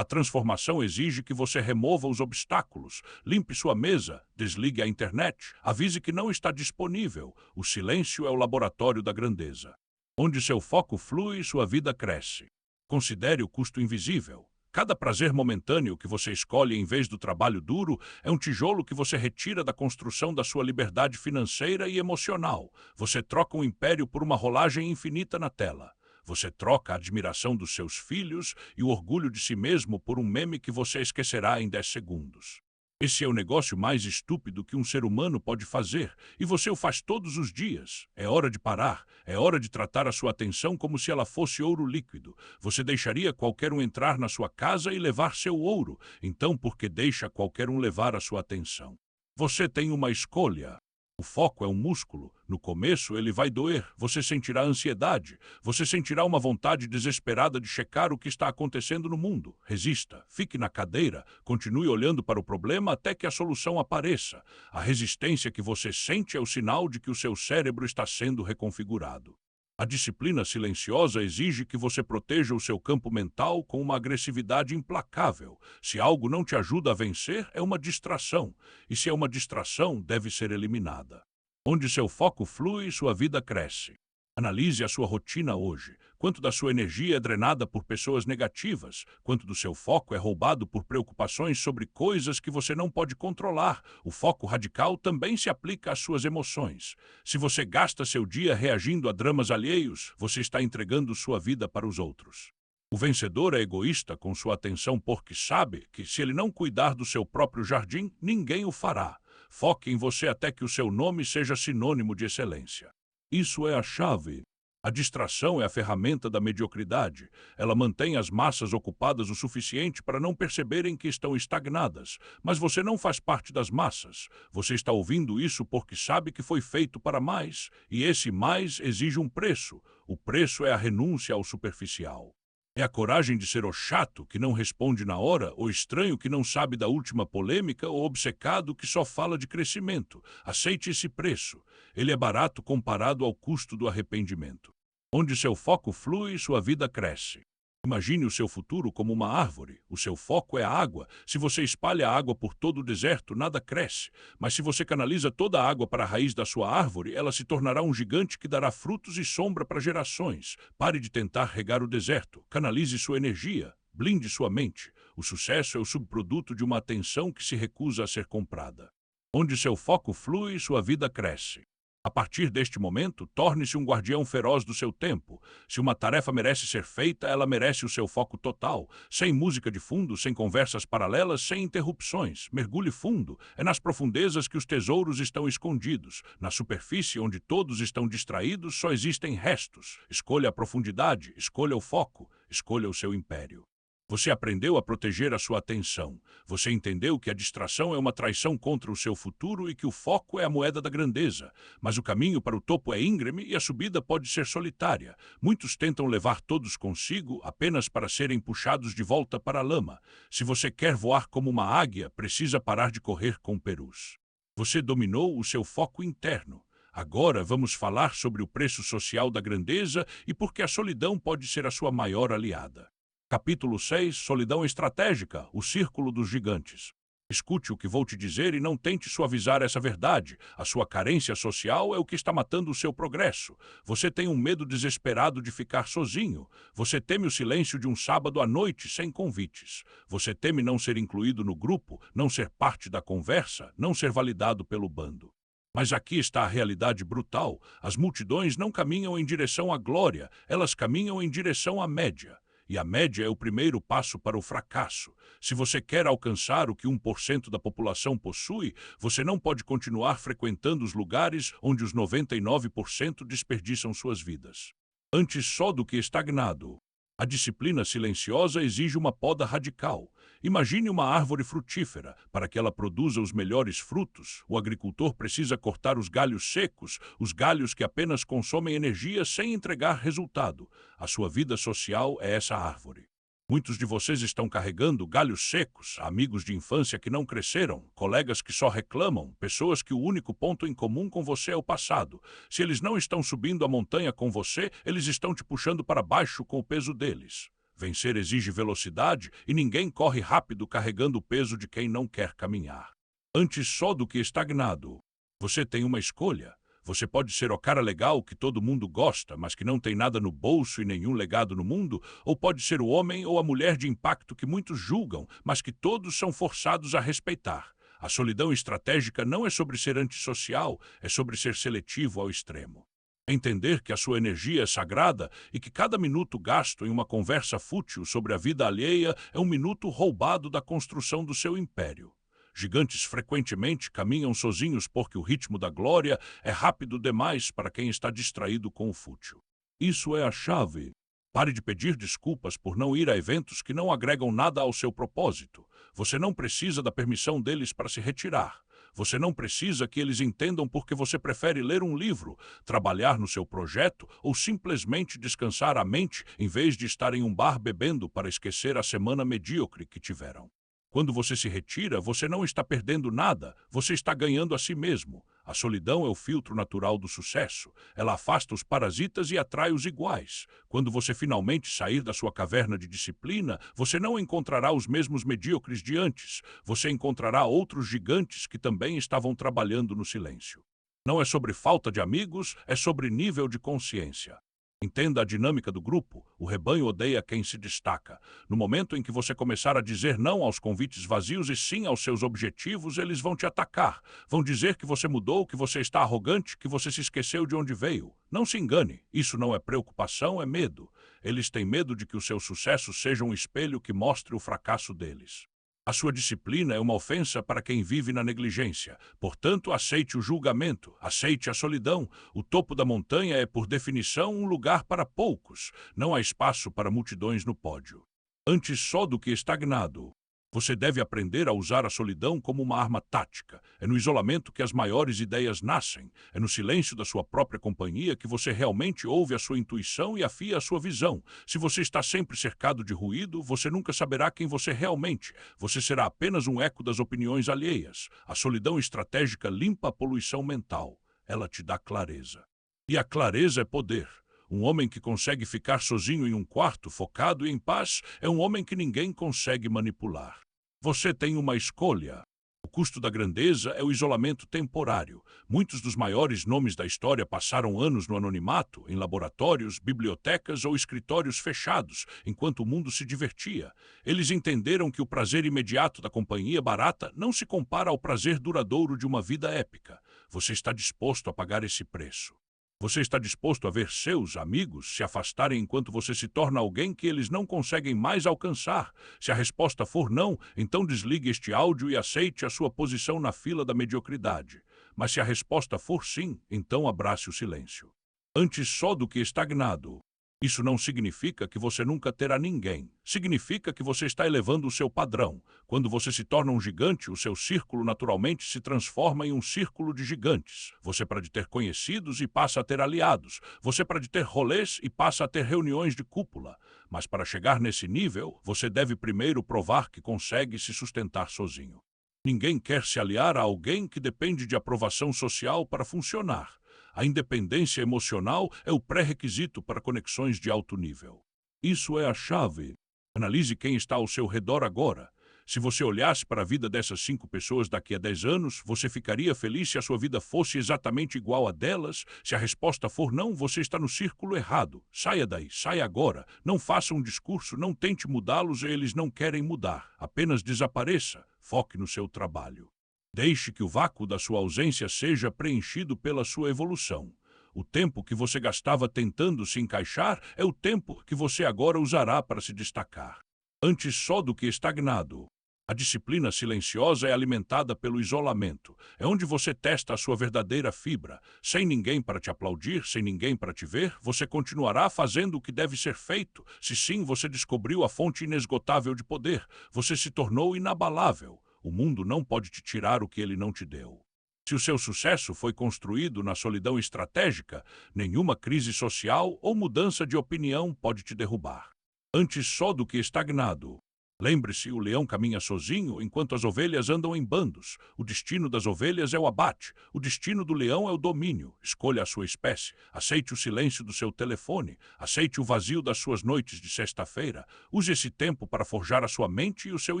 A transformação exige que você remova os obstáculos, limpe sua mesa, desligue a internet, avise que não está disponível. O silêncio é o laboratório da grandeza. Onde seu foco flui, sua vida cresce. Considere o custo invisível. Cada prazer momentâneo que você escolhe em vez do trabalho duro é um tijolo que você retira da construção da sua liberdade financeira e emocional. Você troca um império por uma rolagem infinita na tela. Você troca a admiração dos seus filhos e o orgulho de si mesmo por um meme que você esquecerá em 10 segundos. Esse é o negócio mais estúpido que um ser humano pode fazer, e você o faz todos os dias. É hora de parar, é hora de tratar a sua atenção como se ela fosse ouro líquido. Você deixaria qualquer um entrar na sua casa e levar seu ouro, então por que deixa qualquer um levar a sua atenção? Você tem uma escolha. O foco é um músculo. No começo ele vai doer, você sentirá ansiedade, você sentirá uma vontade desesperada de checar o que está acontecendo no mundo. Resista, fique na cadeira, continue olhando para o problema até que a solução apareça. A resistência que você sente é o sinal de que o seu cérebro está sendo reconfigurado. A disciplina silenciosa exige que você proteja o seu campo mental com uma agressividade implacável. Se algo não te ajuda a vencer, é uma distração. E se é uma distração, deve ser eliminada. Onde seu foco flui, sua vida cresce. Analise a sua rotina hoje. Quanto da sua energia é drenada por pessoas negativas? Quanto do seu foco é roubado por preocupações sobre coisas que você não pode controlar? O foco radical também se aplica às suas emoções. Se você gasta seu dia reagindo a dramas alheios, você está entregando sua vida para os outros. O vencedor é egoísta com sua atenção porque sabe que, se ele não cuidar do seu próprio jardim, ninguém o fará. Foque em você até que o seu nome seja sinônimo de excelência. Isso é a chave. A distração é a ferramenta da mediocridade. Ela mantém as massas ocupadas o suficiente para não perceberem que estão estagnadas. Mas você não faz parte das massas. Você está ouvindo isso porque sabe que foi feito para mais, e esse mais exige um preço. O preço é a renúncia ao superficial. É a coragem de ser o chato que não responde na hora, o estranho que não sabe da última polêmica, o obcecado que só fala de crescimento. Aceite esse preço. Ele é barato comparado ao custo do arrependimento. Onde seu foco flui, sua vida cresce. Imagine o seu futuro como uma árvore. O seu foco é a água. Se você espalha a água por todo o deserto, nada cresce. Mas se você canaliza toda a água para a raiz da sua árvore, ela se tornará um gigante que dará frutos e sombra para gerações. Pare de tentar regar o deserto. Canalize sua energia. Blinde sua mente. O sucesso é o subproduto de uma atenção que se recusa a ser comprada. Onde seu foco flui, sua vida cresce. A partir deste momento, torne-se um guardião feroz do seu tempo. Se uma tarefa merece ser feita, ela merece o seu foco total. Sem música de fundo, sem conversas paralelas, sem interrupções. Mergulhe fundo. É nas profundezas que os tesouros estão escondidos. Na superfície, onde todos estão distraídos, só existem restos. Escolha a profundidade, escolha o foco, escolha o seu império. Você aprendeu a proteger a sua atenção. Você entendeu que a distração é uma traição contra o seu futuro e que o foco é a moeda da grandeza. Mas o caminho para o topo é íngreme e a subida pode ser solitária. Muitos tentam levar todos consigo apenas para serem puxados de volta para a lama. Se você quer voar como uma águia, precisa parar de correr com perus. Você dominou o seu foco interno. Agora vamos falar sobre o preço social da grandeza e por que a solidão pode ser a sua maior aliada. Capítulo 6. Solidão estratégica, o círculo dos gigantes. Escute o que vou te dizer e não tente suavizar essa verdade. A sua carência social é o que está matando o seu progresso. Você tem um medo desesperado de ficar sozinho. Você teme o silêncio de um sábado à noite sem convites. Você teme não ser incluído no grupo, não ser parte da conversa, não ser validado pelo bando. Mas aqui está a realidade brutal. As multidões não caminham em direção à glória, elas caminham em direção à média. E a média é o primeiro passo para o fracasso. Se você quer alcançar o que 1% da população possui, você não pode continuar frequentando os lugares onde os 99% desperdiçam suas vidas. Antes só do que estagnado. A disciplina silenciosa exige uma poda radical. Imagine uma árvore frutífera. Para que ela produza os melhores frutos, o agricultor precisa cortar os galhos secos, os galhos que apenas consomem energia sem entregar resultado. A sua vida social é essa árvore. Muitos de vocês estão carregando galhos secos, amigos de infância que não cresceram, colegas que só reclamam, pessoas que o único ponto em comum com você é o passado. Se eles não estão subindo a montanha com você, eles estão te puxando para baixo com o peso deles. Vencer exige velocidade e ninguém corre rápido carregando o peso de quem não quer caminhar. Antes só do que estagnado. Você tem uma escolha. Você pode ser o cara legal que todo mundo gosta, mas que não tem nada no bolso e nenhum legado no mundo, ou pode ser o homem ou a mulher de impacto que muitos julgam, mas que todos são forçados a respeitar. A solidão estratégica não é sobre ser antissocial, é sobre ser seletivo ao extremo. Entender que a sua energia é sagrada e que cada minuto gasto em uma conversa fútil sobre a vida alheia é um minuto roubado da construção do seu império. Gigantes frequentemente caminham sozinhos porque o ritmo da glória é rápido demais para quem está distraído com o fútil. Isso é a chave. Pare de pedir desculpas por não ir a eventos que não agregam nada ao seu propósito. Você não precisa da permissão deles para se retirar. Você não precisa que eles entendam porque você prefere ler um livro, trabalhar no seu projeto ou simplesmente descansar a mente em vez de estar em um bar bebendo para esquecer a semana medíocre que tiveram. Quando você se retira, você não está perdendo nada, você está ganhando a si mesmo. A solidão é o filtro natural do sucesso. Ela afasta os parasitas e atrai os iguais. Quando você finalmente sair da sua caverna de disciplina, você não encontrará os mesmos medíocres de antes. Você encontrará outros gigantes que também estavam trabalhando no silêncio. Não é sobre falta de amigos, é sobre nível de consciência. Entenda a dinâmica do grupo. O rebanho odeia quem se destaca. No momento em que você começar a dizer não aos convites vazios e sim aos seus objetivos, eles vão te atacar. Vão dizer que você mudou, que você está arrogante, que você se esqueceu de onde veio. Não se engane. Isso não é preocupação, é medo. Eles têm medo de que o seu sucesso seja um espelho que mostre o fracasso deles. A sua disciplina é uma ofensa para quem vive na negligência. Portanto, aceite o julgamento, aceite a solidão. O topo da montanha é, por definição, um lugar para poucos. Não há espaço para multidões no pódio. Antes só do que estagnado. Você deve aprender a usar a solidão como uma arma tática. É no isolamento que as maiores ideias nascem. É no silêncio da sua própria companhia que você realmente ouve a sua intuição e afia a sua visão. Se você está sempre cercado de ruído, você nunca saberá quem você realmente. Você será apenas um eco das opiniões alheias. A solidão estratégica limpa a poluição mental. Ela te dá clareza. E a clareza é poder. Um homem que consegue ficar sozinho em um quarto, focado e em paz, é um homem que ninguém consegue manipular. Você tem uma escolha. O custo da grandeza é o isolamento temporário. Muitos dos maiores nomes da história passaram anos no anonimato, em laboratórios, bibliotecas ou escritórios fechados, enquanto o mundo se divertia. Eles entenderam que o prazer imediato da companhia barata não se compara ao prazer duradouro de uma vida épica. Você está disposto a pagar esse preço. Você está disposto a ver seus amigos se afastarem enquanto você se torna alguém que eles não conseguem mais alcançar? Se a resposta for não, então desligue este áudio e aceite a sua posição na fila da mediocridade. Mas se a resposta for sim, então abrace o silêncio. Antes só do que estagnado. Isso não significa que você nunca terá ninguém. Significa que você está elevando o seu padrão. Quando você se torna um gigante, o seu círculo naturalmente se transforma em um círculo de gigantes. Você para de ter conhecidos e passa a ter aliados. Você para de ter rolês e passa a ter reuniões de cúpula. Mas para chegar nesse nível, você deve primeiro provar que consegue se sustentar sozinho. Ninguém quer se aliar a alguém que depende de aprovação social para funcionar. A independência emocional é o pré-requisito para conexões de alto nível. Isso é a chave. Analise quem está ao seu redor agora. Se você olhasse para a vida dessas 5 pessoas daqui a 10 anos, você ficaria feliz se a sua vida fosse exatamente igual a delas? Se a resposta for não, você está no círculo errado. Saia daí, saia agora. Não faça um discurso, não tente mudá-los, eles não querem mudar. Apenas desapareça. Foque no seu trabalho. Deixe que o vácuo da sua ausência seja preenchido pela sua evolução. O tempo que você gastava tentando se encaixar é o tempo que você agora usará para se destacar. Antes só do que estagnado. A disciplina silenciosa é alimentada pelo isolamento. É onde você testa a sua verdadeira fibra. Sem ninguém para te aplaudir, sem ninguém para te ver, você continuará fazendo o que deve ser feito. Se sim, você descobriu a fonte inesgotável de poder. Você se tornou inabalável. O mundo não pode te tirar o que ele não te deu. Se o seu sucesso foi construído na solidão estratégica, nenhuma crise social ou mudança de opinião pode te derrubar. Antes só do que estagnado. Lembre-se, o leão caminha sozinho enquanto as ovelhas andam em bandos. O destino das ovelhas é o abate. O destino do leão é o domínio. Escolha a sua espécie. Aceite o silêncio do seu telefone. Aceite o vazio das suas noites de sexta-feira. Use esse tempo para forjar a sua mente e o seu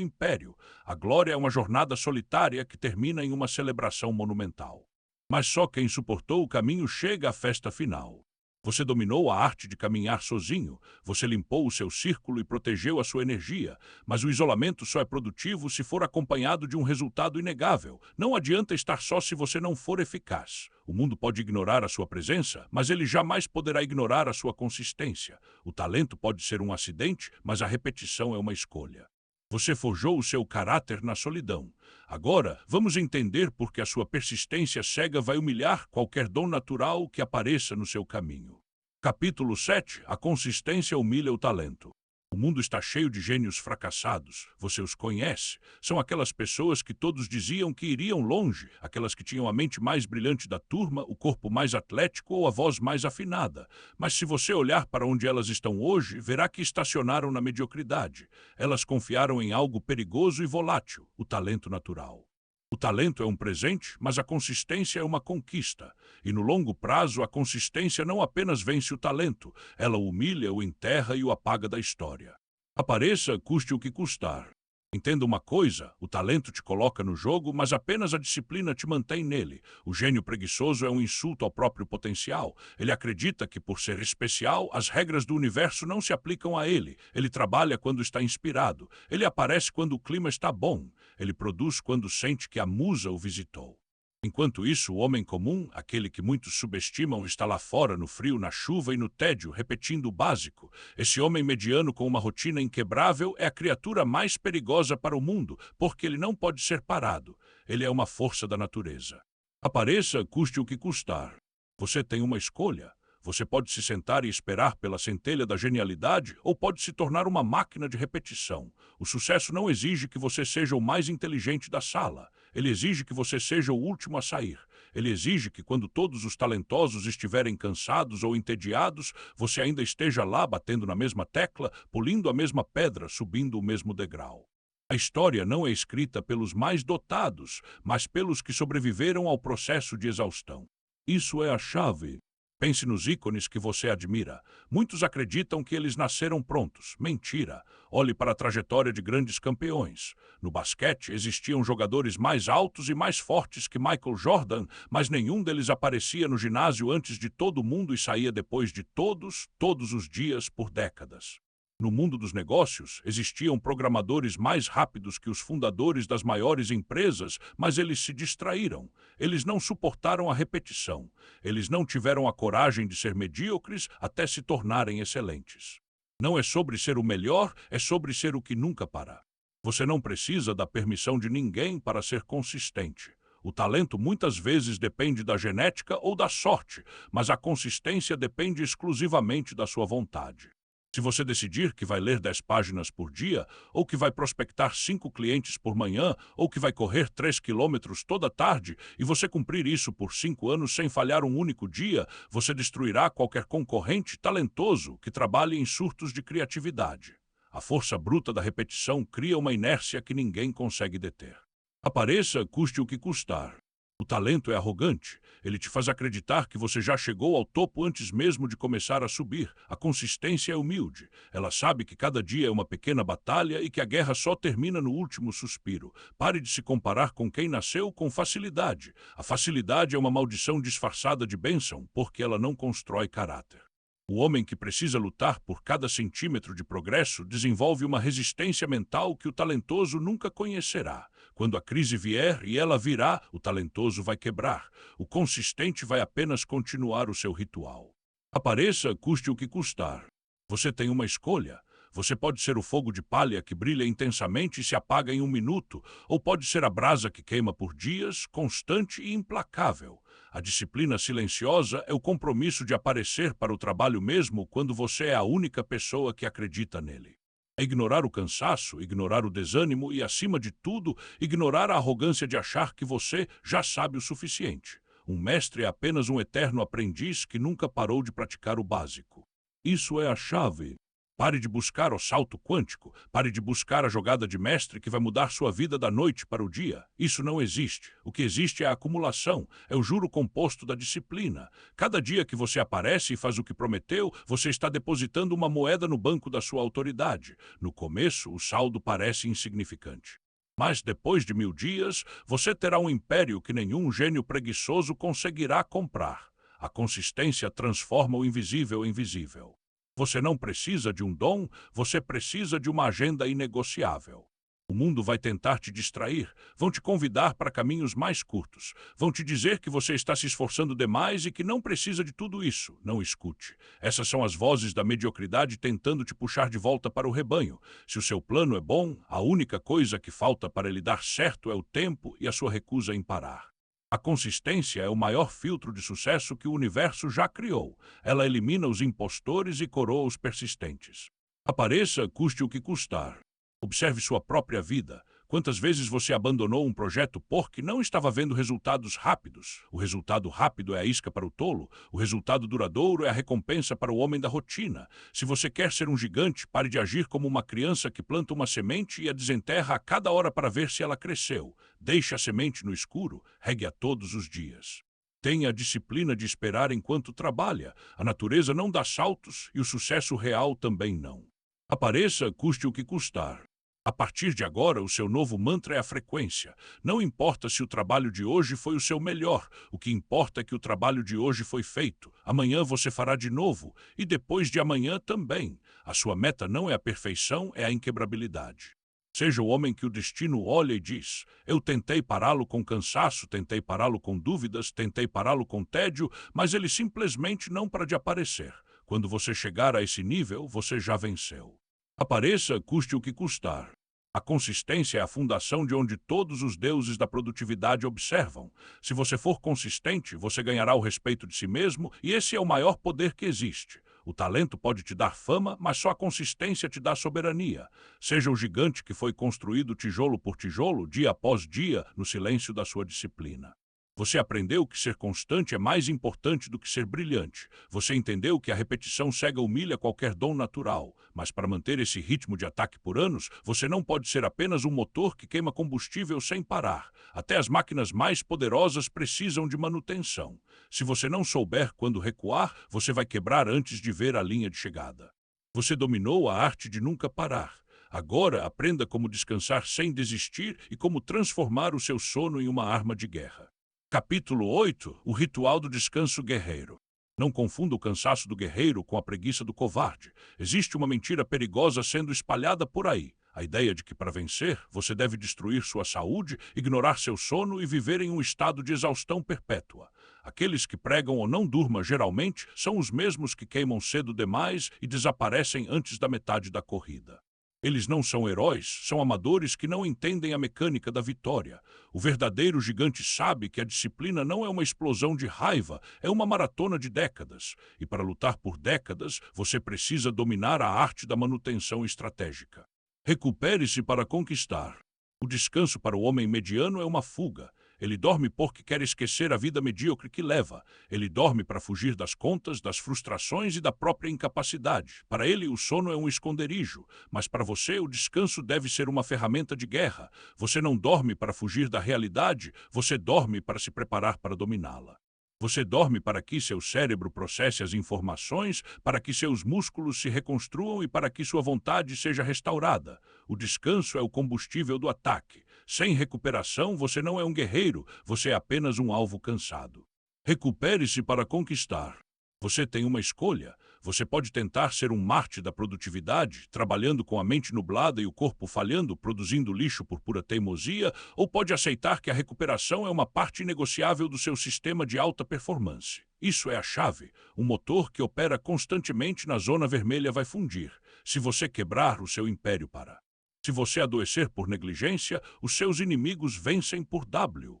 império. A glória é uma jornada solitária que termina em uma celebração monumental. Mas só quem suportou o caminho chega à festa final. Você dominou a arte de caminhar sozinho, você limpou o seu círculo e protegeu a sua energia, mas o isolamento só é produtivo se for acompanhado de um resultado inegável. Não adianta estar só se você não for eficaz. O mundo pode ignorar a sua presença, mas ele jamais poderá ignorar a sua consistência. O talento pode ser um acidente, mas a repetição é uma escolha. Você forjou o seu caráter na solidão. Agora, vamos entender por que a sua persistência cega vai humilhar qualquer dom natural que apareça no seu caminho. Capítulo 7. A consistência humilha o talento. O mundo está cheio de gênios fracassados. Você os conhece. São aquelas pessoas que todos diziam que iriam longe, aquelas que tinham a mente mais brilhante da turma, o corpo mais atlético ou a voz mais afinada. Mas se você olhar para onde elas estão hoje, verá que estacionaram na mediocridade. Elas confiaram em algo perigoso e volátil, o talento natural. O talento é um presente, mas a consistência é uma conquista. E no longo prazo, a consistência não apenas vence o talento, ela o humilha, o enterra e o apaga da história. Apareça, custe o que custar. Entenda uma coisa, o talento te coloca no jogo, mas apenas a disciplina te mantém nele. O gênio preguiçoso é um insulto ao próprio potencial. Ele acredita que, por ser especial, as regras do universo não se aplicam a ele. Ele trabalha quando está inspirado. Ele aparece quando o clima está bom. Ele produz quando sente que a musa o visitou. Enquanto isso, o homem comum, aquele que muitos subestimam, está lá fora, no frio, na chuva e no tédio, repetindo o básico. Esse homem mediano com uma rotina inquebrável é a criatura mais perigosa para o mundo, porque ele não pode ser parado. Ele é uma força da natureza. Apareça, custe o que custar. Você tem uma escolha. Você pode se sentar e esperar pela centelha da genialidade ou pode se tornar uma máquina de repetição. O sucesso não exige que você seja o mais inteligente da sala. Ele exige que você seja o último a sair. Ele exige que quando todos os talentosos estiverem cansados ou entediados, você ainda esteja lá batendo na mesma tecla, polindo a mesma pedra, subindo o mesmo degrau. A história não é escrita pelos mais dotados, mas pelos que sobreviveram ao processo de exaustão. Isso é a chave. Pense nos ícones que você admira. Muitos acreditam que eles nasceram prontos. Mentira. Olhe para a trajetória de grandes campeões. No basquete, existiam jogadores mais altos e mais fortes que Michael Jordan, mas nenhum deles aparecia no ginásio antes de todo mundo e saía depois de todos os dias por décadas. No mundo dos negócios, existiam programadores mais rápidos que os fundadores das maiores empresas, mas eles se distraíram. Eles não suportaram a repetição. Eles não tiveram a coragem de ser medíocres até se tornarem excelentes. Não é sobre ser o melhor, é sobre ser o que nunca parar. Você não precisa da permissão de ninguém para ser consistente. O talento muitas vezes depende da genética ou da sorte, mas a consistência depende exclusivamente da sua vontade. Se você decidir que vai ler 10 páginas por dia, ou que vai prospectar 5 clientes por manhã, ou que vai correr 3 quilômetros toda tarde, e você cumprir isso por 5 anos sem falhar um único dia, você destruirá qualquer concorrente talentoso que trabalhe em surtos de criatividade. A força bruta da repetição cria uma inércia que ninguém consegue deter. Apareça, custe o que custar. O talento é arrogante. Ele te faz acreditar que você já chegou ao topo antes mesmo de começar a subir. A consistência é humilde. Ela sabe que cada dia é uma pequena batalha e que a guerra só termina no último suspiro. Pare de se comparar com quem nasceu com facilidade. A facilidade é uma maldição disfarçada de bênção, porque ela não constrói caráter. O homem que precisa lutar por cada centímetro de progresso desenvolve uma resistência mental que o talentoso nunca conhecerá. Quando a crise vier, e ela virá, o talentoso vai quebrar. O consistente vai apenas continuar o seu ritual. Apareça, custe o que custar. Você tem uma escolha. Você pode ser o fogo de palha que brilha intensamente e se apaga em um minuto, ou pode ser a brasa que queima por dias, constante e implacável. A disciplina silenciosa é o compromisso de aparecer para o trabalho mesmo quando você é a única pessoa que acredita nele. É ignorar o cansaço, ignorar o desânimo e, acima de tudo, ignorar a arrogância de achar que você já sabe o suficiente. Um mestre é apenas um eterno aprendiz que nunca parou de praticar o básico. Isso é a chave. Pare de buscar o salto quântico. Pare de buscar a jogada de mestre que vai mudar sua vida da noite para o dia. Isso não existe. O que existe é a acumulação, é o juro composto da disciplina. Cada dia que você aparece e faz o que prometeu, você está depositando uma moeda no banco da sua autoridade. No começo, o saldo parece insignificante. Mas depois de 1000 dias, você terá um império que nenhum gênio preguiçoso conseguirá comprar. A consistência transforma o invisível em visível. Você não precisa de um dom, você precisa de uma agenda inegociável. O mundo vai tentar te distrair, vão te convidar para caminhos mais curtos, vão te dizer que você está se esforçando demais e que não precisa de tudo isso. Não escute. Essas são as vozes da mediocridade tentando te puxar de volta para o rebanho. Se o seu plano é bom, a única coisa que falta para ele dar certo é o tempo e a sua recusa em parar. A consistência é o maior filtro de sucesso que o universo já criou. Ela elimina os impostores e coroa os persistentes. Apareça, custe o que custar. Observe sua própria vida. Quantas vezes você abandonou um projeto porque não estava vendo resultados rápidos? O resultado rápido é a isca para o tolo. O resultado duradouro é a recompensa para o homem da rotina. Se você quer ser um gigante, pare de agir como uma criança que planta uma semente e a desenterra a cada hora para ver se ela cresceu. Deixe a semente no escuro, regue-a todos os dias. Tenha a disciplina de esperar enquanto trabalha. A natureza não dá saltos e o sucesso real também não. Apareça, custe o que custar. A partir de agora, o seu novo mantra é a frequência. Não importa se o trabalho de hoje foi o seu melhor, o que importa é que o trabalho de hoje foi feito. Amanhã você fará de novo, e depois de amanhã também. A sua meta não é a perfeição, é a inquebrabilidade. Seja o homem que o destino olha e diz: eu tentei pará-lo com cansaço, tentei pará-lo com dúvidas, tentei pará-lo com tédio, mas ele simplesmente não para de aparecer. Quando você chegar a esse nível, você já venceu. Apareça, custe o que custar. A consistência é a fundação de onde todos os deuses da produtividade observam. Se você for consistente, você ganhará o respeito de si mesmo, e esse é o maior poder que existe. O talento pode te dar fama, mas só a consistência te dá soberania. Seja o gigante que foi construído tijolo por tijolo, dia após dia, no silêncio da sua disciplina. Você aprendeu que ser constante é mais importante do que ser brilhante. Você entendeu que a repetição cega humilha qualquer dom natural. Mas para manter esse ritmo de ataque por anos, você não pode ser apenas um motor que queima combustível sem parar. Até as máquinas mais poderosas precisam de manutenção. Se você não souber quando recuar, você vai quebrar antes de ver a linha de chegada. Você dominou a arte de nunca parar. Agora aprenda como descansar sem desistir e como transformar o seu sono em uma arma de guerra. Capítulo 8. O ritual do descanso guerreiro. Não confunda o cansaço do guerreiro com a preguiça do covarde. Existe uma mentira perigosa sendo espalhada por aí. A ideia de que para vencer, você deve destruir sua saúde, ignorar seu sono e viver em um estado de exaustão perpétua. Aqueles que pregam ou não durma geralmente são os mesmos que queimam cedo demais e desaparecem antes da metade da corrida. Eles não são heróis, são amadores que não entendem a mecânica da vitória. O verdadeiro gigante sabe que a disciplina não é uma explosão de raiva, é uma maratona de décadas. E para lutar por décadas, você precisa dominar a arte da manutenção estratégica. Recupere-se para conquistar. O descanso para o homem mediano é uma fuga. Ele dorme porque quer esquecer a vida medíocre que leva. Ele dorme para fugir das contas, das frustrações e da própria incapacidade. Para ele, o sono é um esconderijo, mas para você, o descanso deve ser uma ferramenta de guerra. Você não dorme para fugir da realidade, você dorme para se preparar para dominá-la. Você dorme para que seu cérebro processe as informações, para que seus músculos se reconstruam e para que sua vontade seja restaurada. O descanso é o combustível do ataque. Sem recuperação, você não é um guerreiro, você é apenas um alvo cansado. Recupere-se para conquistar. Você tem uma escolha. Você pode tentar ser um Marte da produtividade, trabalhando com a mente nublada e o corpo falhando, produzindo lixo por pura teimosia, ou pode aceitar que a recuperação é uma parte inegociável do seu sistema de alta performance. Isso é a chave. Um motor que opera constantemente na zona vermelha vai fundir. Se você quebrar, o seu império para. Se você adoecer por negligência, os seus inimigos vencem por W.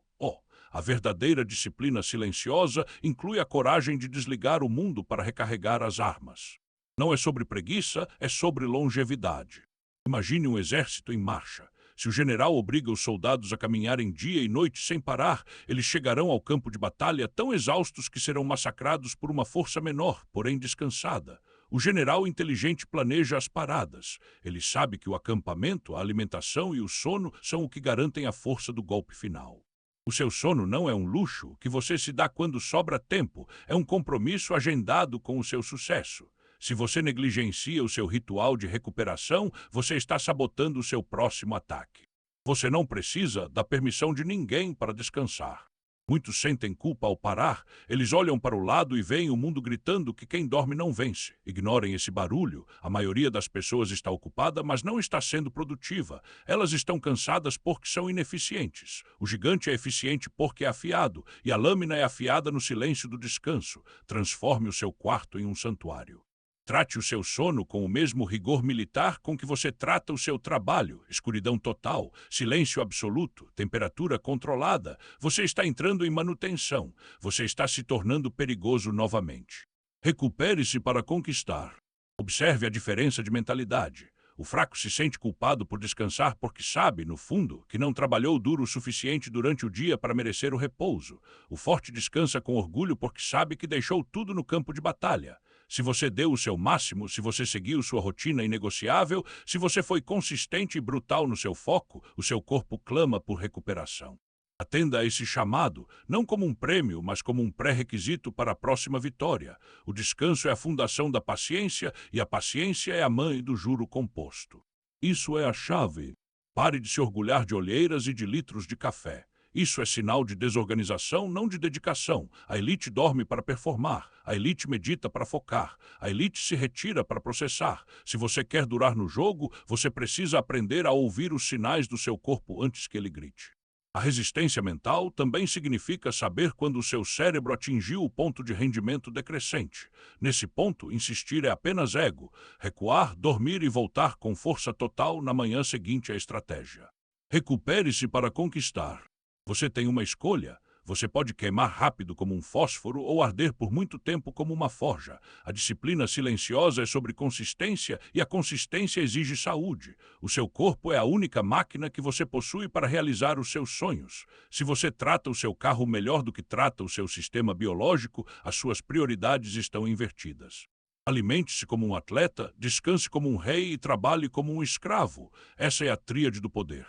A verdadeira disciplina silenciosa inclui a coragem de desligar o mundo para recarregar as armas. Não é sobre preguiça, é sobre longevidade. Imagine um exército em marcha. Se o general obriga os soldados a caminharem dia e noite sem parar, eles chegarão ao campo de batalha tão exaustos que serão massacrados por uma força menor, porém descansada. O general inteligente planeja as paradas. Ele sabe que o acampamento, a alimentação e o sono são o que garantem a força do golpe final. O seu sono não é um luxo que você se dá quando sobra tempo, é um compromisso agendado com o seu sucesso. Se você negligencia o seu ritual de recuperação, você está sabotando o seu próximo ataque. Você não precisa da permissão de ninguém para descansar. Muitos sentem culpa ao parar, eles olham para o lado e veem o mundo gritando que quem dorme não vence. Ignorem esse barulho, a maioria das pessoas está ocupada, mas não está sendo produtiva. Elas estão cansadas porque são ineficientes. O gigante é eficiente porque é afiado, e a lâmina é afiada no silêncio do descanso. Transforme o seu quarto em um santuário. Trate o seu sono com o mesmo rigor militar com que você trata o seu trabalho. Escuridão total, silêncio absoluto, temperatura controlada. Você está entrando em manutenção. Você está se tornando perigoso novamente. Recupere-se para conquistar. Observe a diferença de mentalidade. O fraco se sente culpado por descansar porque sabe, no fundo, que não trabalhou duro o suficiente durante o dia para merecer o repouso. O forte descansa com orgulho porque sabe que deixou tudo no campo de batalha. Se você deu o seu máximo, se você seguiu sua rotina inegociável, se você foi consistente e brutal no seu foco, o seu corpo clama por recuperação. Atenda a esse chamado, não como um prêmio, mas como um pré-requisito para a próxima vitória. O descanso é a fundação da paciência e a paciência é a mãe do juro composto. Isso é a chave. Pare de se orgulhar de olheiras e de litros de café. Isso é sinal de desorganização, não de dedicação. A elite dorme para performar, a elite medita para focar, a elite se retira para processar. Se você quer durar no jogo, você precisa aprender a ouvir os sinais do seu corpo antes que ele grite. A resistência mental também significa saber quando o seu cérebro atingiu o ponto de rendimento decrescente. Nesse ponto, insistir é apenas ego. Recuar, dormir e voltar com força total na manhã seguinte à estratégia. Recupere-se para conquistar. Você tem uma escolha. Você pode queimar rápido como um fósforo ou arder por muito tempo como uma forja. A disciplina silenciosa é sobre consistência e a consistência exige saúde. O seu corpo é a única máquina que você possui para realizar os seus sonhos. Se você trata o seu carro melhor do que trata o seu sistema biológico, as suas prioridades estão invertidas. Alimente-se como um atleta, descanse como um rei e trabalhe como um escravo. Essa é a tríade do poder.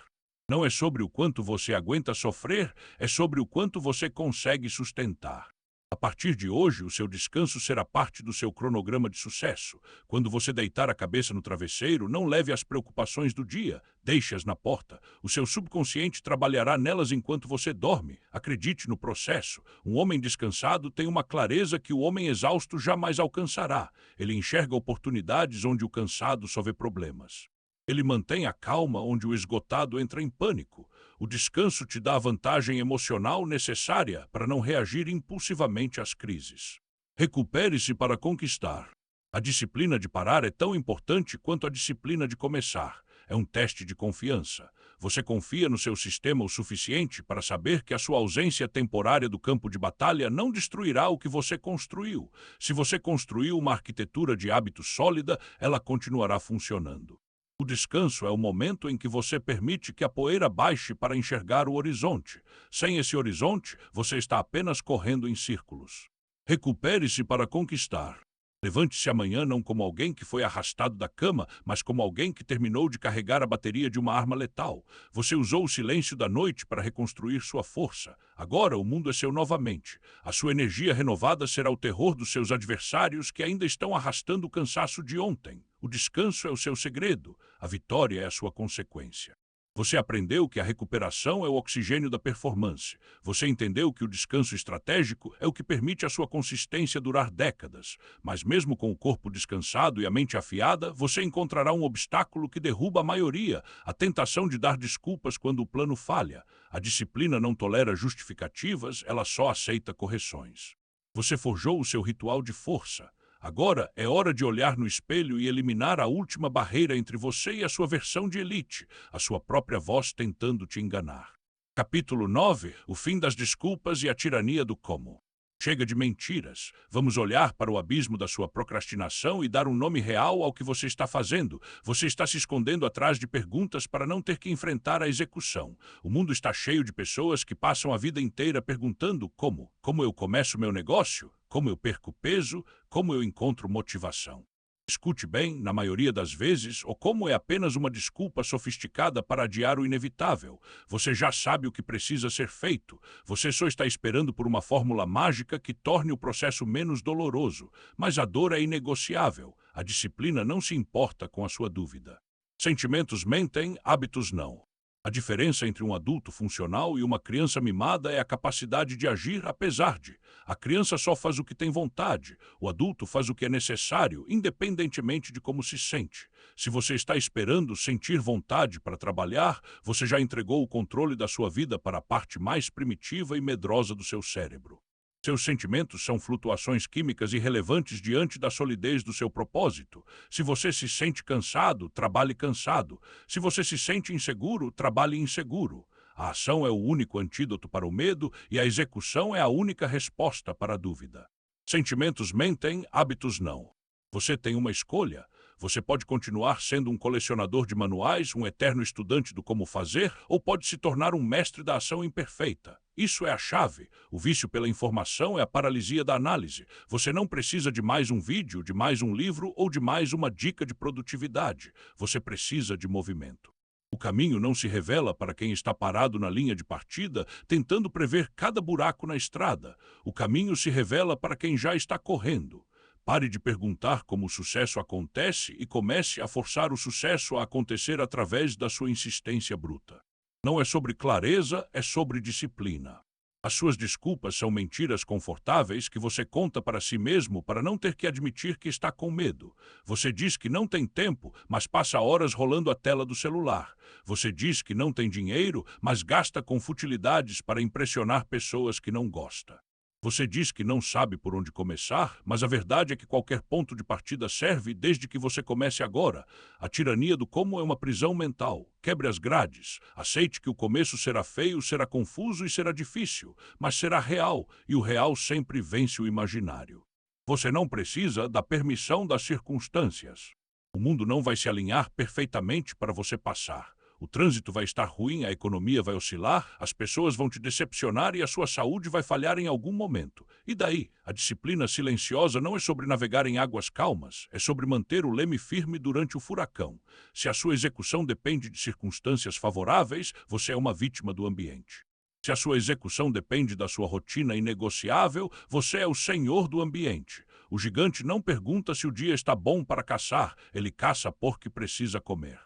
Não é sobre o quanto você aguenta sofrer, é sobre o quanto você consegue sustentar. A partir de hoje, o seu descanso será parte do seu cronograma de sucesso. Quando você deitar a cabeça no travesseiro, não leve as preocupações do dia, deixe-as na porta. O seu subconsciente trabalhará nelas enquanto você dorme. Acredite no processo. Um homem descansado tem uma clareza que o homem exausto jamais alcançará. Ele enxerga oportunidades onde o cansado só vê problemas. Ele mantém a calma onde o esgotado entra em pânico. O descanso te dá a vantagem emocional necessária para não reagir impulsivamente às crises. Recupere-se para conquistar. A disciplina de parar é tão importante quanto a disciplina de começar. É um teste de confiança. Você confia no seu sistema o suficiente para saber que a sua ausência temporária do campo de batalha não destruirá o que você construiu. Se você construiu uma arquitetura de hábitos sólida, ela continuará funcionando. O descanso é o momento em que você permite que a poeira baixe para enxergar o horizonte. Sem esse horizonte, você está apenas correndo em círculos. Recupere-se para conquistar. Levante-se amanhã não como alguém que foi arrastado da cama, mas como alguém que terminou de carregar a bateria de uma arma letal. Você usou o silêncio da noite para reconstruir sua força. Agora o mundo é seu novamente. A sua energia renovada será o terror dos seus adversários que ainda estão arrastando o cansaço de ontem. O descanso é o seu segredo. A vitória é a sua consequência. Você aprendeu que a recuperação é o oxigênio da performance. Você entendeu que o descanso estratégico é o que permite a sua consistência durar décadas. Mas mesmo com o corpo descansado e a mente afiada, você encontrará um obstáculo que derruba a maioria, a tentação de dar desculpas quando o plano falha. A disciplina não tolera justificativas, ela só aceita correções. Você forjou o seu ritual de força. Agora é hora de olhar no espelho e eliminar a última barreira entre você e a sua versão de elite, a sua própria voz tentando te enganar. Capítulo 9. O fim das desculpas e a tirania do como. Chega de mentiras. Vamos olhar para o abismo da sua procrastinação e dar um nome real ao que você está fazendo. Você está se escondendo atrás de perguntas para não ter que enfrentar a execução. O mundo está cheio de pessoas que passam a vida inteira perguntando como. Como eu começo meu negócio? Como eu perco peso? Como eu encontro motivação? Escute bem, na maioria das vezes, o como é apenas uma desculpa sofisticada para adiar o inevitável. Você já sabe o que precisa ser feito. Você só está esperando por uma fórmula mágica que torne o processo menos doloroso. Mas a dor é inegociável. A disciplina não se importa com a sua dúvida. Sentimentos mentem, hábitos não. A diferença entre um adulto funcional e uma criança mimada é a capacidade de agir apesar de. A criança só faz o que tem vontade. O adulto faz o que é necessário, independentemente de como se sente. Se você está esperando sentir vontade para trabalhar, você já entregou o controle da sua vida para a parte mais primitiva e medrosa do seu cérebro. Seus sentimentos são flutuações químicas irrelevantes diante da solidez do seu propósito. Se você se sente cansado, trabalhe cansado. Se você se sente inseguro, trabalhe inseguro. A ação é o único antídoto para o medo e a execução é a única resposta para a dúvida. Sentimentos mentem, hábitos não. Você tem uma escolha. Você pode continuar sendo um colecionador de manuais, um eterno estudante do como fazer, ou pode se tornar um mestre da ação imperfeita. Isso é a chave. O vício pela informação é a paralisia da análise. Você não precisa de mais um vídeo, de mais um livro ou de mais uma dica de produtividade. Você precisa de movimento. O caminho não se revela para quem está parado na linha de partida, tentando prever cada buraco na estrada. O caminho se revela para quem já está correndo. Pare de perguntar como o sucesso acontece e comece a forçar o sucesso a acontecer através da sua insistência bruta. Não é sobre clareza, é sobre disciplina. As suas desculpas são mentiras confortáveis que você conta para si mesmo para não ter que admitir que está com medo. Você diz que não tem tempo, mas passa horas rolando a tela do celular. Você diz que não tem dinheiro, mas gasta com futilidades para impressionar pessoas que não gosta. Você diz que não sabe por onde começar, mas a verdade é que qualquer ponto de partida serve desde que você comece agora. A tirania do como é uma prisão mental. Quebre as grades. Aceite que o começo será feio, será confuso e será difícil, mas será real, e o real sempre vence o imaginário. Você não precisa da permissão das circunstâncias. O mundo não vai se alinhar perfeitamente para você passar. O trânsito vai estar ruim, a economia vai oscilar, as pessoas vão te decepcionar e a sua saúde vai falhar em algum momento. E daí? A disciplina silenciosa não é sobre navegar em águas calmas, é sobre manter o leme firme durante o furacão. Se a sua execução depende de circunstâncias favoráveis, você é uma vítima do ambiente. Se a sua execução depende da sua rotina inegociável, você é o senhor do ambiente. O gigante não pergunta se o dia está bom para caçar, ele caça porque precisa comer.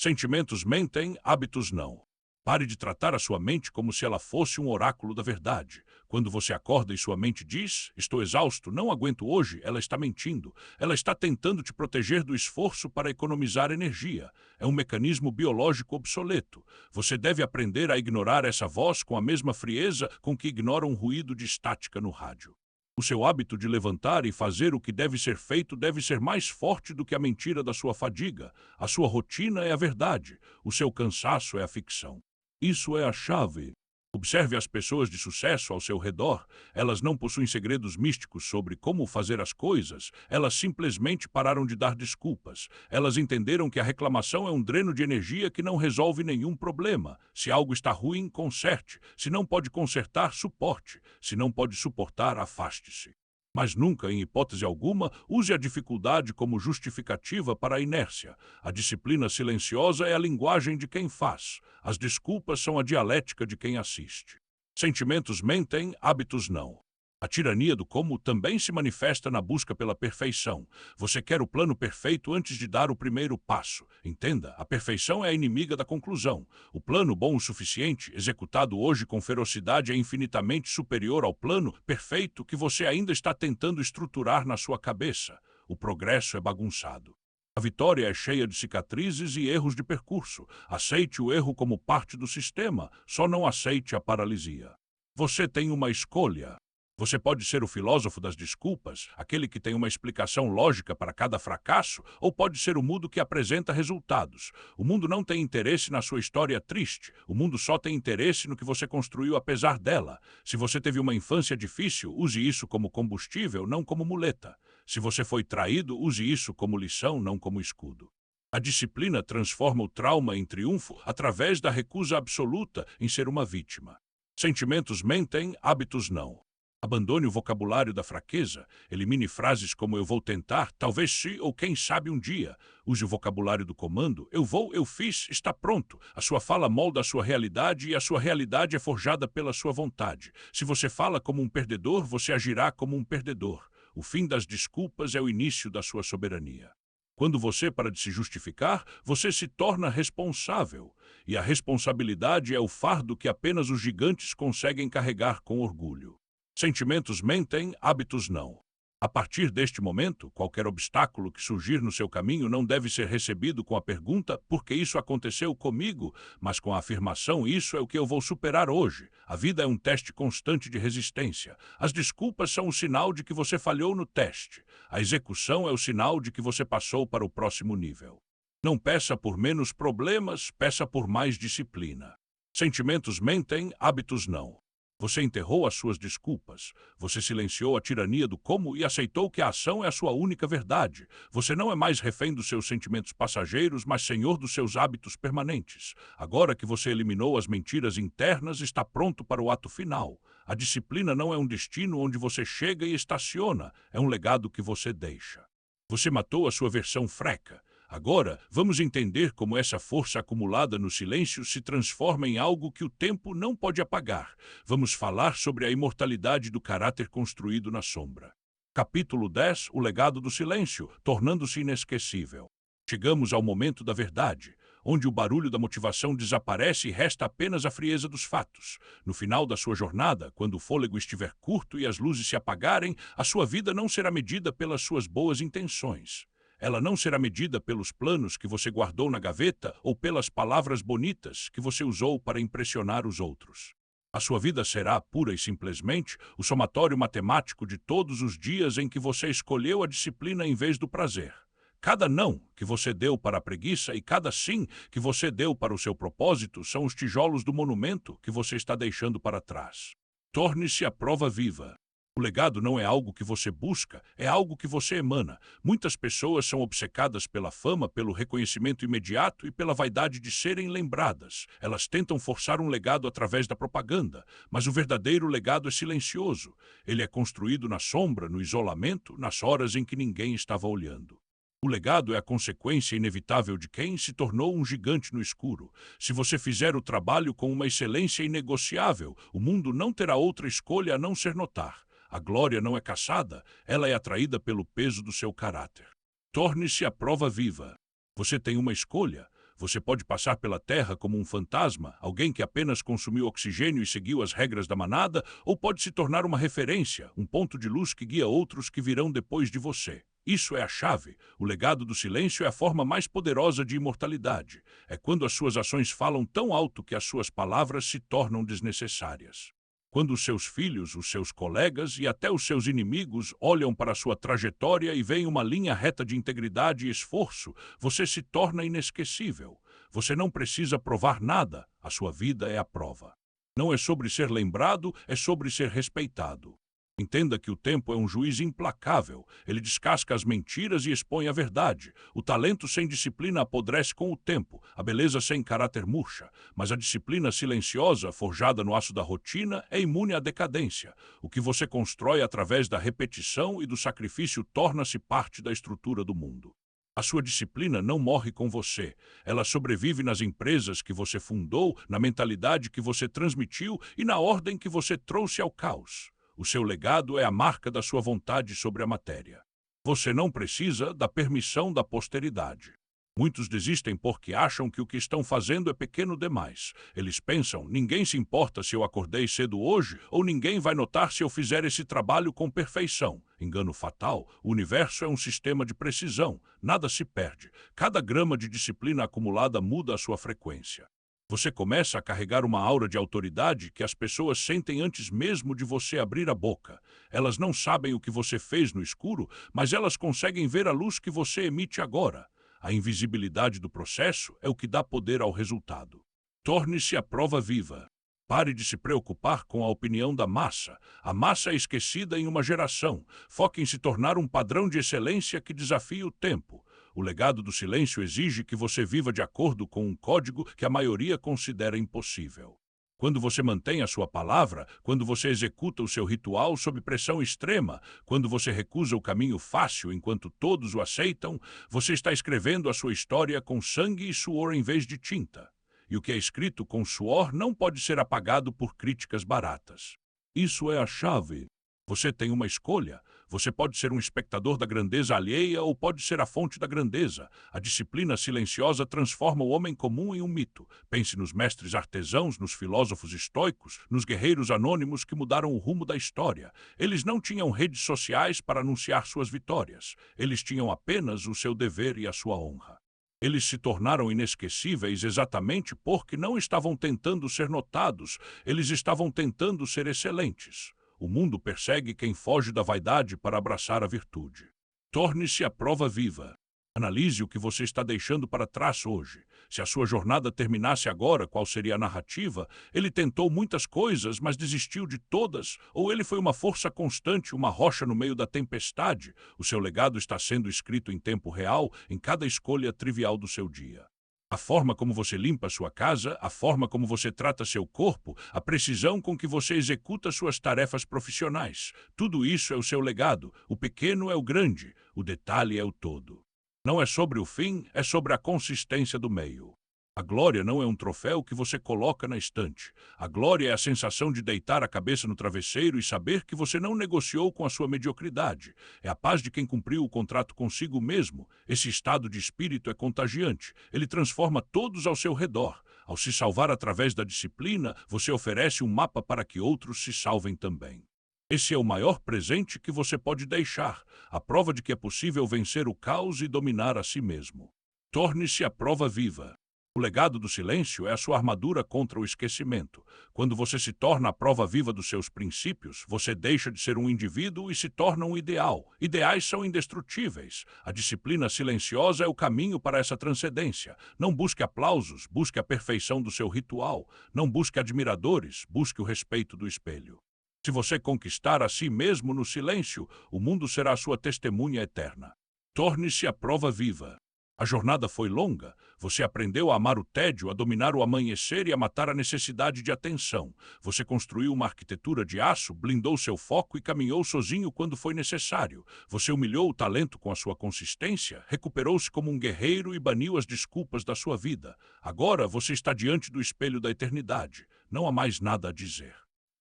Sentimentos mentem, hábitos não. Pare de tratar a sua mente como se ela fosse um oráculo da verdade. Quando você acorda e sua mente diz, estou exausto, não aguento hoje, ela está mentindo. Ela está tentando te proteger do esforço para economizar energia. É um mecanismo biológico obsoleto. Você deve aprender a ignorar essa voz com a mesma frieza com que ignora um ruído de estática no rádio. O seu hábito de levantar e fazer o que deve ser feito deve ser mais forte do que a mentira da sua fadiga. A sua rotina é a verdade. O seu cansaço é a ficção. Isso é a chave. Observe as pessoas de sucesso ao seu redor. Elas não possuem segredos místicos sobre como fazer as coisas. Elas simplesmente pararam de dar desculpas. Elas entenderam que a reclamação é um dreno de energia que não resolve nenhum problema. Se algo está ruim, conserte. Se não pode consertar, suporte. Se não pode suportar, afaste-se. Mas nunca, em hipótese alguma, use a dificuldade como justificativa para a inércia. A disciplina silenciosa é a linguagem de quem faz. As desculpas são a dialética de quem assiste. Sentimentos mentem, hábitos não. A tirania do como também se manifesta na busca pela perfeição. Você quer o plano perfeito antes de dar o primeiro passo. Entenda, a perfeição é a inimiga da conclusão. O plano bom o suficiente, executado hoje com ferocidade, é infinitamente superior ao plano perfeito que você ainda está tentando estruturar na sua cabeça. O progresso é bagunçado. A vitória é cheia de cicatrizes e erros de percurso. Aceite o erro como parte do sistema, só não aceite a paralisia. Você tem uma escolha. Você pode ser o filósofo das desculpas, aquele que tem uma explicação lógica para cada fracasso, ou pode ser o mudo que apresenta resultados. O mundo não tem interesse na sua história triste. O mundo só tem interesse no que você construiu apesar dela. Se você teve uma infância difícil, use isso como combustível, não como muleta. Se você foi traído, use isso como lição, não como escudo. A disciplina transforma o trauma em triunfo através da recusa absoluta em ser uma vítima. Sentimentos mentem, hábitos não. Abandone o vocabulário da fraqueza. Elimine frases como eu vou tentar, talvez se ou quem sabe um dia. Use o vocabulário do comando. Eu vou, eu fiz, está pronto. A sua fala molda a sua realidade e a sua realidade é forjada pela sua vontade. Se você fala como um perdedor, você agirá como um perdedor. O fim das desculpas é o início da sua soberania. Quando você para de se justificar, você se torna responsável. E a responsabilidade é o fardo que apenas os gigantes conseguem carregar com orgulho. Sentimentos mentem, hábitos não. A partir deste momento, qualquer obstáculo que surgir no seu caminho não deve ser recebido com a pergunta por que isso aconteceu comigo, mas com a afirmação isso é o que eu vou superar hoje. A vida é um teste constante de resistência. As desculpas são o sinal de que você falhou no teste. A execução é o sinal de que você passou para o próximo nível. Não peça por menos problemas, peça por mais disciplina. Sentimentos mentem, hábitos não. Você enterrou as suas desculpas. Você silenciou a tirania do como e aceitou que a ação é a sua única verdade. Você não é mais refém dos seus sentimentos passageiros, mas senhor dos seus hábitos permanentes. Agora que você eliminou as mentiras internas, está pronto para o ato final. A disciplina não é um destino onde você chega e estaciona, é um legado que você deixa. Você matou a sua versão freca. Agora, vamos entender como essa força acumulada no silêncio se transforma em algo que o tempo não pode apagar. Vamos falar sobre a imortalidade do caráter construído na sombra. Capítulo 10, o legado do silêncio, tornando-se inesquecível. Chegamos ao momento da verdade. onde o barulho da motivação desaparece e resta apenas a frieza dos fatos. No final da sua jornada, quando o fôlego estiver curto e as luzes se apagarem, a sua vida não será medida pelas suas boas intenções. Ela não será medida pelos planos que você guardou na gaveta ou pelas palavras bonitas que você usou para impressionar os outros. A sua vida será, pura e simplesmente, o somatório matemático de todos os dias em que você escolheu a disciplina em vez do prazer. Cada não que você deu para a preguiça e cada sim que você deu para o seu propósito são os tijolos do monumento que você está deixando para trás. Torne-se a prova viva. O legado não é algo que você busca, é algo que você emana. Muitas pessoas são obcecadas pela fama, pelo reconhecimento imediato e pela vaidade de serem lembradas. Elas tentam forçar um legado através da propaganda, mas o verdadeiro legado é silencioso. Ele é construído na sombra, no isolamento, nas horas em que ninguém estava olhando. O legado é a consequência inevitável de quem se tornou um gigante no escuro. Se você fizer o trabalho com uma excelência inegociável, o mundo não terá outra escolha a não ser notar. A glória não é caçada, ela é atraída pelo peso do seu caráter. Torne-se a prova viva. Você tem uma escolha. Você pode passar pela terra como um fantasma, alguém que apenas consumiu oxigênio e seguiu as regras da manada, ou pode se tornar uma referência, um ponto de luz que guia outros que virão depois de você. Isso é a chave. O legado do silêncio é a forma mais poderosa de imortalidade. É quando as suas ações falam tão alto que as suas palavras se tornam desnecessárias. Quando os seus filhos, os seus colegas e até os seus inimigos olham para a sua trajetória e veem uma linha reta de integridade e esforço, você se torna inesquecível. Você não precisa provar nada, a sua vida é a prova. Não é sobre ser lembrado, é sobre ser respeitado. Entenda que o tempo é um juiz implacável. Ele descasca as mentiras e expõe a verdade. O talento sem disciplina apodrece com o tempo. A beleza sem caráter murcha. Mas a disciplina silenciosa, forjada no aço da rotina, é imune à decadência. O que você constrói através da repetição e do sacrifício torna-se parte da estrutura do mundo. A sua disciplina não morre com você. Ela sobrevive nas empresas que você fundou, na mentalidade que você transmitiu e na ordem que você trouxe ao caos. O seu legado é a marca da sua vontade sobre a matéria. Você não precisa da permissão da posteridade. Muitos desistem porque acham que o que estão fazendo é pequeno demais. Eles pensam, ninguém se importa se eu acordei cedo hoje, ou ninguém vai notar se eu fizer esse trabalho com perfeição. Engano fatal, o universo é um sistema de precisão, nada se perde. Cada grama de disciplina acumulada muda a sua frequência. Você começa a carregar uma aura de autoridade que as pessoas sentem antes mesmo de você abrir a boca. Elas não sabem o que você fez no escuro, mas elas conseguem ver a luz que você emite agora. A invisibilidade do processo é o que dá poder ao resultado. Torne-se a prova viva. Pare de se preocupar com a opinião da massa. A massa é esquecida em uma geração. Foque em se tornar um padrão de excelência que desafie o tempo. O legado do silêncio exige que você viva de acordo com um código que a maioria considera impossível. Quando você mantém a sua palavra, quando você executa o seu ritual sob pressão extrema, quando você recusa o caminho fácil enquanto todos o aceitam, você está escrevendo a sua história com sangue e suor em vez de tinta. E o que é escrito com suor não pode ser apagado por críticas baratas. Isso é a chave. Você tem uma escolha. Você pode ser um espectador da grandeza alheia ou pode ser a fonte da grandeza. A disciplina silenciosa transforma o homem comum em um mito. Pense nos mestres artesãos, nos filósofos estoicos, nos guerreiros anônimos que mudaram o rumo da história. Eles não tinham redes sociais para anunciar suas vitórias. Eles tinham apenas o seu dever e a sua honra. Eles se tornaram inesquecíveis exatamente porque não estavam tentando ser notados, eles estavam tentando ser excelentes. O mundo persegue quem foge da vaidade para abraçar a virtude. Torne-se a prova viva. Analise o que você está deixando para trás hoje. Se a sua jornada terminasse agora, qual seria a narrativa? Ele tentou muitas coisas, mas desistiu de todas? Ou ele foi uma força constante, uma rocha no meio da tempestade? O seu legado está sendo escrito em tempo real, em cada escolha trivial do seu dia. A forma como você limpa sua casa, a forma como você trata seu corpo, a precisão com que você executa suas tarefas profissionais. Tudo isso é o seu legado. O pequeno é o grande, o detalhe é o todo. Não é sobre o fim, é sobre a consistência do meio. A glória não é um troféu que você coloca na estante. A glória é a sensação de deitar a cabeça no travesseiro e saber que você não negociou com a sua mediocridade. É a paz de quem cumpriu o contrato consigo mesmo. Esse estado de espírito é contagiante. Ele transforma todos ao seu redor. Ao se salvar através da disciplina, você oferece um mapa para que outros se salvem também. Esse é o maior presente que você pode deixar, a prova de que é possível vencer o caos e dominar a si mesmo. Torne-se a prova viva. O legado do silêncio é a sua armadura contra o esquecimento. Quando você se torna a prova viva dos seus princípios, você deixa de ser um indivíduo e se torna um ideal. Ideais são indestrutíveis. A disciplina silenciosa é o caminho para essa transcendência. Não busque aplausos, busque a perfeição do seu ritual. Não busque admiradores, busque o respeito do espelho. Se você conquistar a si mesmo no silêncio, o mundo será sua testemunha eterna. Torne-se a prova viva. A jornada foi longa. Você aprendeu a amar o tédio, a dominar o amanhecer e a matar a necessidade de atenção. Você construiu uma arquitetura de aço, blindou seu foco e caminhou sozinho quando foi necessário. Você humilhou o talento com a sua consistência, recuperou-se como um guerreiro e baniu as desculpas da sua vida. Agora você está diante do espelho da eternidade. Não há mais nada a dizer.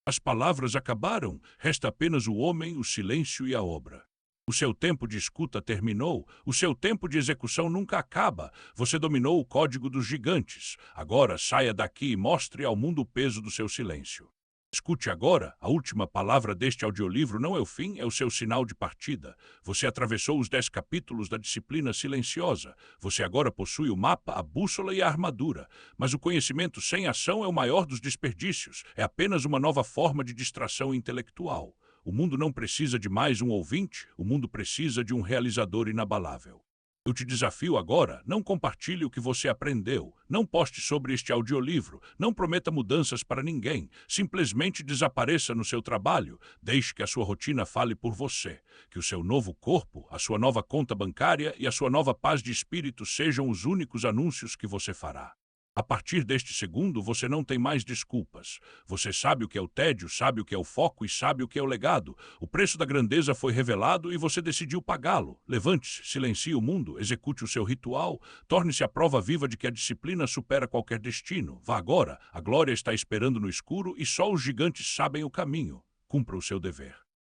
As palavras acabaram, resta apenas o homem, o silêncio e a obra. O seu tempo de escuta terminou, o seu tempo de execução nunca acaba. Você dominou o código dos gigantes. Agora saia daqui e mostre ao mundo o peso do seu silêncio. Escute agora, a última palavra deste audiolivro não é o fim, é o seu sinal de partida. Você atravessou os 10 capítulos da disciplina silenciosa. Você agora possui o mapa, a bússola e a armadura. Mas o conhecimento sem ação é o maior dos desperdícios. É apenas uma nova forma de distração intelectual. O mundo não precisa de mais um ouvinte, o mundo precisa de um realizador inabalável. Eu te desafio agora, não compartilhe o que você aprendeu, não poste sobre este audiolivro, não prometa mudanças para ninguém, simplesmente desapareça no seu trabalho, deixe que a sua rotina fale por você, que o seu novo corpo, a sua nova conta bancária e a sua nova paz de espírito sejam os únicos anúncios que você fará. A partir deste segundo, você não tem mais desculpas. Você sabe o que é o tédio, sabe o que é o foco e sabe o que é o legado. O preço da grandeza foi revelado e você decidiu pagá-lo. Levante-se, silencie o mundo, execute o seu ritual, torne-se a prova viva de que a disciplina supera qualquer destino. Vá agora, a glória está esperando no escuro e só os gigantes sabem o caminho. Cumpra o seu dever.